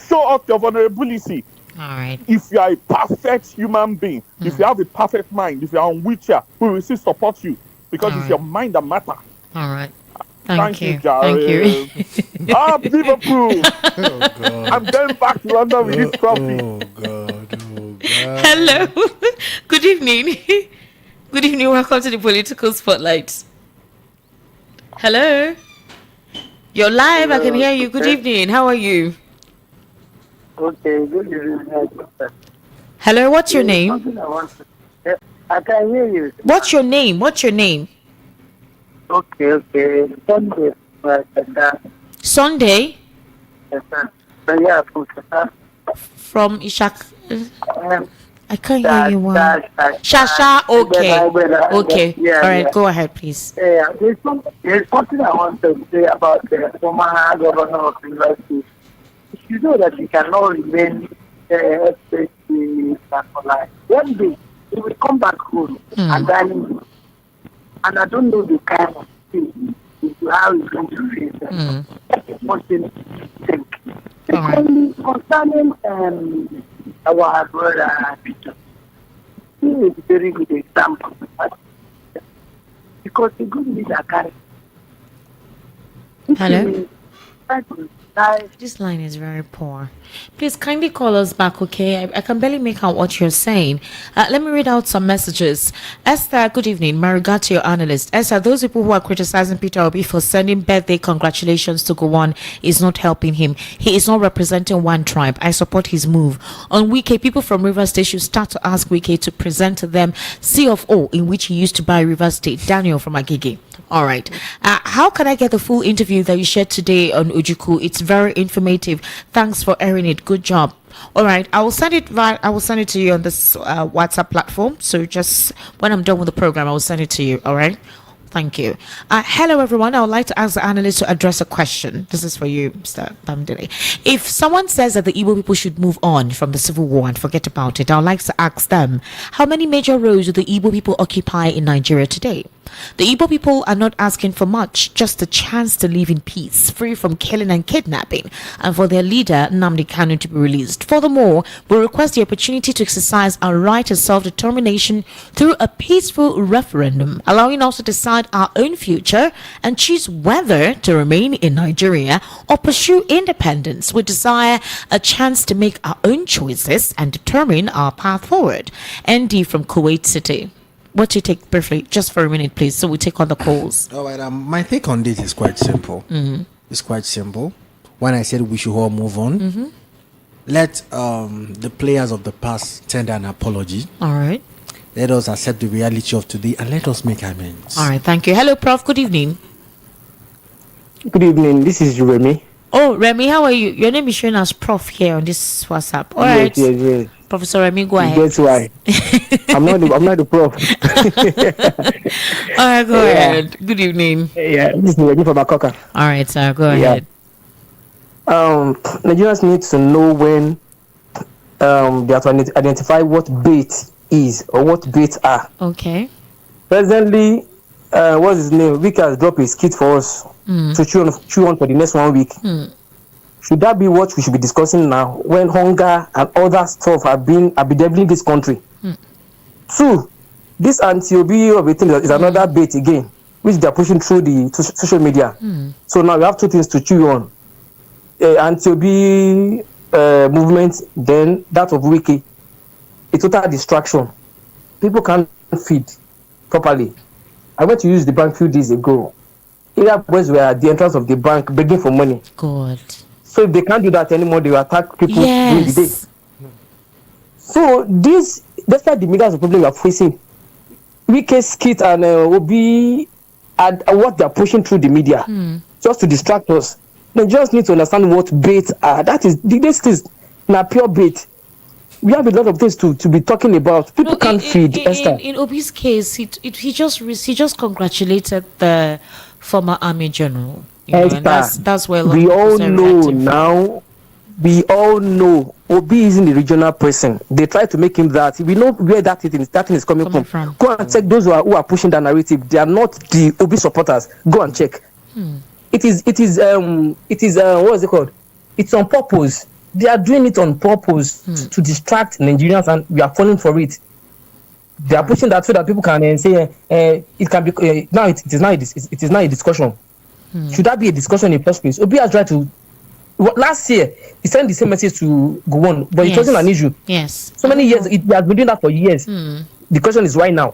show us your vulnerability. All right. If you are a perfect human being, if you have a perfect mind, if you are on wheelchair, we will still support you because it's your mind that matters. All right. Thank you. Jared. Thank you. Liverpool. Oh, God. I'm going back to London with this trophy. Oh, God. Hello. Good evening. Good evening. Welcome to the Political Spotlight. Hello. You're live. I can hear you. Good evening. How are you? Okay, good evening. Hello. What's your name? I can hear you. What's your name? What's your name? Okay. Sunday. Sunday? Yes, sir. Yeah, from Ishak. I can't hear you well. Shasha, okay. Yeah, all right, yeah. Go ahead, please. Yeah, there's something I want to say about the former governor of the university. You know that you cannot remain especially for life. One day, he will come back home and then, and I don't know the kind of thing, how he's going to face it. That's one thing to think. Secondly, concerning our brother Peter, he is a very good example because a good leader carries. Hello? This line is very poor. Please kindly call us back, okay? I can barely make out what you're saying. Let me read out some messages. Esther, good evening. My regard to your analyst. Esther, those people who are criticizing Peter Obi for sending birthday congratulations to Goan is not helping him. He is not representing one tribe. I support his move. On Wike, people from Rivers State should start to ask Wike to present to them C of O in which he used to buy Rivers State. Daniel from Agege. All right. How can I get the full interview that you shared today on Ujuku? It's very informative. Thanks for airing it. Good job. All right. I will send it to you on this WhatsApp platform. So just when I'm done with the program, I will send it to you. All right. Thank you. Hello, everyone. I would like to ask the analyst to address a question. This is for you, Mr. Bamdele. If someone says that the Igbo people should move on from the civil war and forget about it, I would like to ask them, how many major roles do the Igbo people occupy in Nigeria today? The Igbo people are not asking for much, just a chance to live in peace, free from killing and kidnapping, and for their leader, Nnamdi Kanu, to be released. Furthermore, we request the opportunity to exercise our right to self-determination through a peaceful referendum, allowing us to decide our own future and choose whether to remain in Nigeria or pursue independence. We desire a chance to make our own choices and determine our path forward. ND from Kuwait City. What do you take briefly, just for a minute, please, so we take on the calls. All right, my take on this is quite simple. It's quite simple. When I said we should all move on, let the players of the past tender an apology. All right. Let us accept the reality of today and let us make amends. All right, thank you. Hello, Prof. Good evening. Good evening. This is Remy. Oh, Remy, how are you? Your name is showing as Prof here on this WhatsApp. All right. Yes. Professor Remy, go ahead. That's why. I'm not the prof. All right, go ahead. Good evening. Yeah, this is Remy from Makoka. All right, sir, go ahead. Nigerians need to know when they have to identify what bait is or what baits are. Okay. Presently, what's his name? Vic has dropped his kit for us to chew on for the next 1 week. Should that be what we should be discussing now when hunger and other stuff are bedeviling this country? 2, this anti-OB of a thing is another bait again, which they are pushing through the social media. So now we have 2 things to chew on. Anti-OB movement, then that of Wiki. A total distraction. People can't feed properly. I went to use the bank a few days ago. Area boys were at the entrance of the bank begging for money. God. So if they can't do that anymore, they will attack people during the day. So this, despite the millions of problems we are facing, Wike's kit and Obi and what they are pushing through the media just to distract us. They just need to understand what bait are. That is, this is not pure bait. We have a lot of things to be talking about. People can't feed. In Obi's case, he just congratulated the former army general. And that's where we all know now. We all know Obi isn't the regional person. They try to make him that. We know where that thing is coming from. Go and check those who are pushing that narrative. They are not the Obi supporters. Go and check. It is what is it called? It's on purpose. They are doing it on purpose to distract Nigerians, and we are falling for it. They are pushing that so that people can say it can be now. It is not a discussion. Should that be a discussion in the first place? Obi has tried to. Last year, he sent the same message to Goan, but it wasn't an issue. Yes. So many years, he has been doing that for years. The question is why now?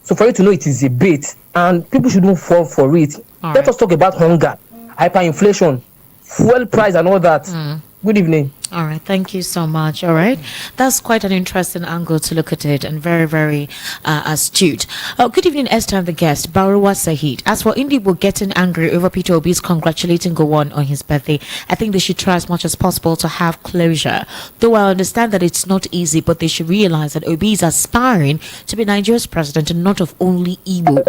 So for you to know it is a bait, and people shouldn't fall for it. Let us talk about hunger, hyperinflation, fuel price, and all that. Good evening. All right, thank you so much. All right, that's quite an interesting angle to look at it, and very, very astute. Good evening, Esther and the guest, Baruwa Sahid. As for Indigo getting angry over Peter Obi's congratulating Goan on his birthday, I think they should try as much as possible to have closure. Though I understand that it's not easy, but they should realize that Obi is aspiring to be Nigeria's president and not of only Igbo.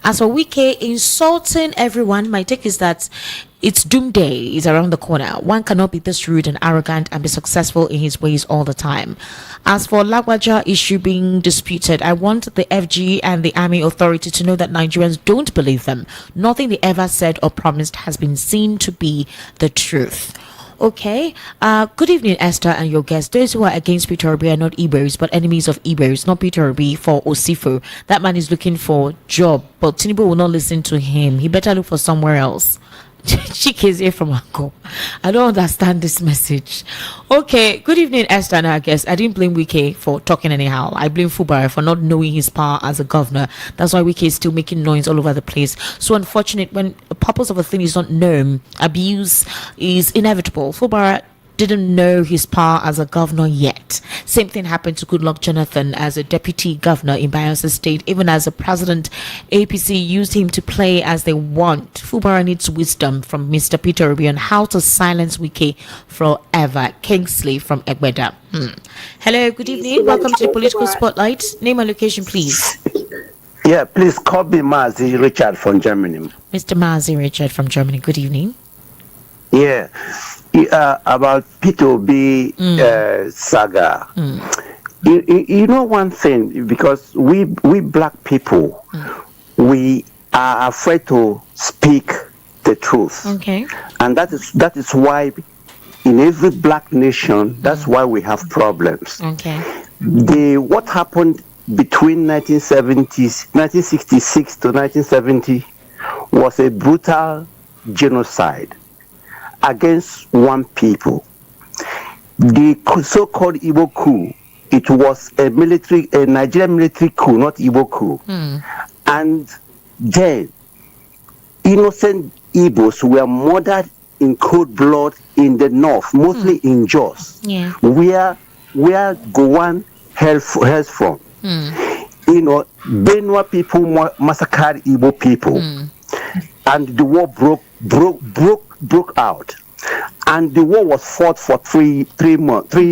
As for Wike insulting everyone, my take is that it's doomsday is around the corner. One cannot be this rude and arrogant and be successful in his ways all the time. As for Lagbaja issue being disputed, I want the FG and the army authority to know that Nigerians don't believe them. Nothing they ever said or promised has been seen to be the truth. Okay. Good evening, Esther and your guests. Those who are against Peter Obi are not Igbos, but enemies of Igbos. Not Peter Obi for Osifo. That man is looking for job, but Tinubu will not listen to him. He better look for somewhere else. Chike's here from Anko. I don't understand this message. Okay, good evening, Esther and our guest. I didn't blame Wike for talking anyhow. I blame Fubara for not knowing his power as a governor. That's why Wike is still making noise all over the place. So unfortunate when the purpose of a thing is not known, abuse is inevitable. Fubara didn't know his power as a governor yet. Same thing happened to Goodluck Jonathan as a deputy governor in Bayelsa State. Even as a president, APC used him to play as they want. Fubara needs wisdom from Mr. Peter Obi on how to silence Wike forever. Kingsley from Egbeda. Hello, good evening. Welcome to the Political Spotlight. Name and location, please. Yeah, please call me Mazi Richard from Germany. Mr. Mazi Richard from Germany. Good evening. Yeah. About P2B saga. You know one thing, because we black people, we are afraid to speak the truth. Okay. And that is why in every black nation, that's why we have problems. Okay. What happened between 1966 to 1970 was a brutal genocide against one people. The so-called Igbo coup, it was a Nigerian military coup, not Igbo coup. And then innocent Igbos were murdered in cold blood in the north, mostly in Jos, where Goan hails from. Benua people massacred Igbo people, and the war broke out, and the war was fought for 3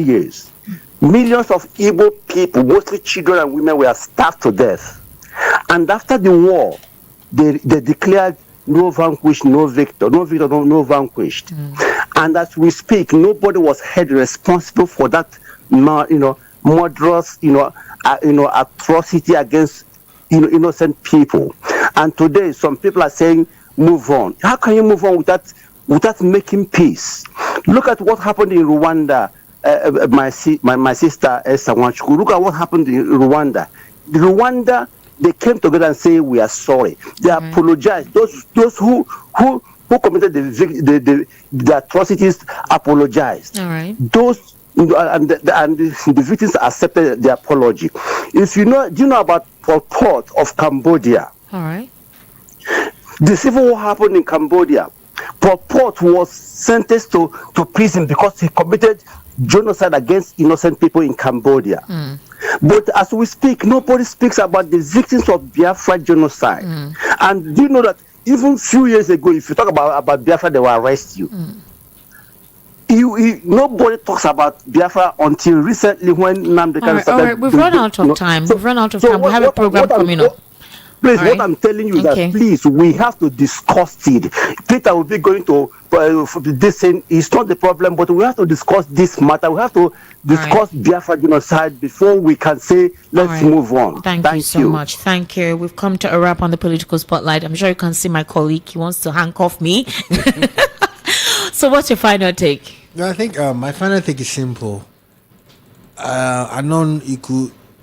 years. Millions of Igbo people, mostly children and women, were starved to death. And after the war, they declared no vanquished, no victor, no victor, no vanquished. And as we speak, nobody was held responsible for that, murderous, atrocity against innocent people. And today, some people are saying, move on. How can you move on without making peace? Look at what happened in Rwanda. My sister Esther Nwachukwu. Look at what happened in Rwanda. Rwanda, they came together and say we are sorry. They apologized. Those who committed the atrocities apologized. All right. Those and the victims accepted the apology. Do you know about Pol Pot of Cambodia? All right. The civil war happened in Cambodia. Pol Pot was sentenced to prison because he committed genocide against innocent people in Cambodia. But as we speak, nobody speaks about the victims of Biafra genocide. And do you know that even few years ago, if you talk about Biafra, they will arrest you. Nobody talks about Biafra until recently when Nnamdi Kanu started. All right, we've run out of time. We've run out of time. We have a program coming up. Please, what I'm telling you is that please, we have to discuss it. Peter will be going to this thing. It's not the problem, but we have to discuss this matter. We have to discuss Biafra genocide before we can say let's move on. Thank you so much. Thank you. We've come to a wrap on the political spotlight. I'm sure you can see my colleague. He wants to handcuff me. So, what's your final take? I think my final take is simple. A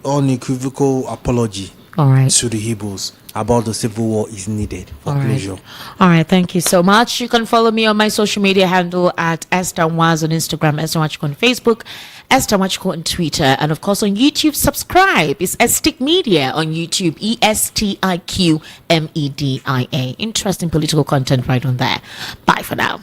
unequivocal apology to the Hebrews about the civil war is needed for closure. All right, thank you so much. You can follow me on my social media handle at Esther Nwaz on Instagram, Esther Nwachukwu on Facebook, Esther Nwachukwu on Twitter, and of course on YouTube. Subscribe. It's Estic Media on YouTube, ESTIQMEDIA. Interesting political content right on there. Bye for now.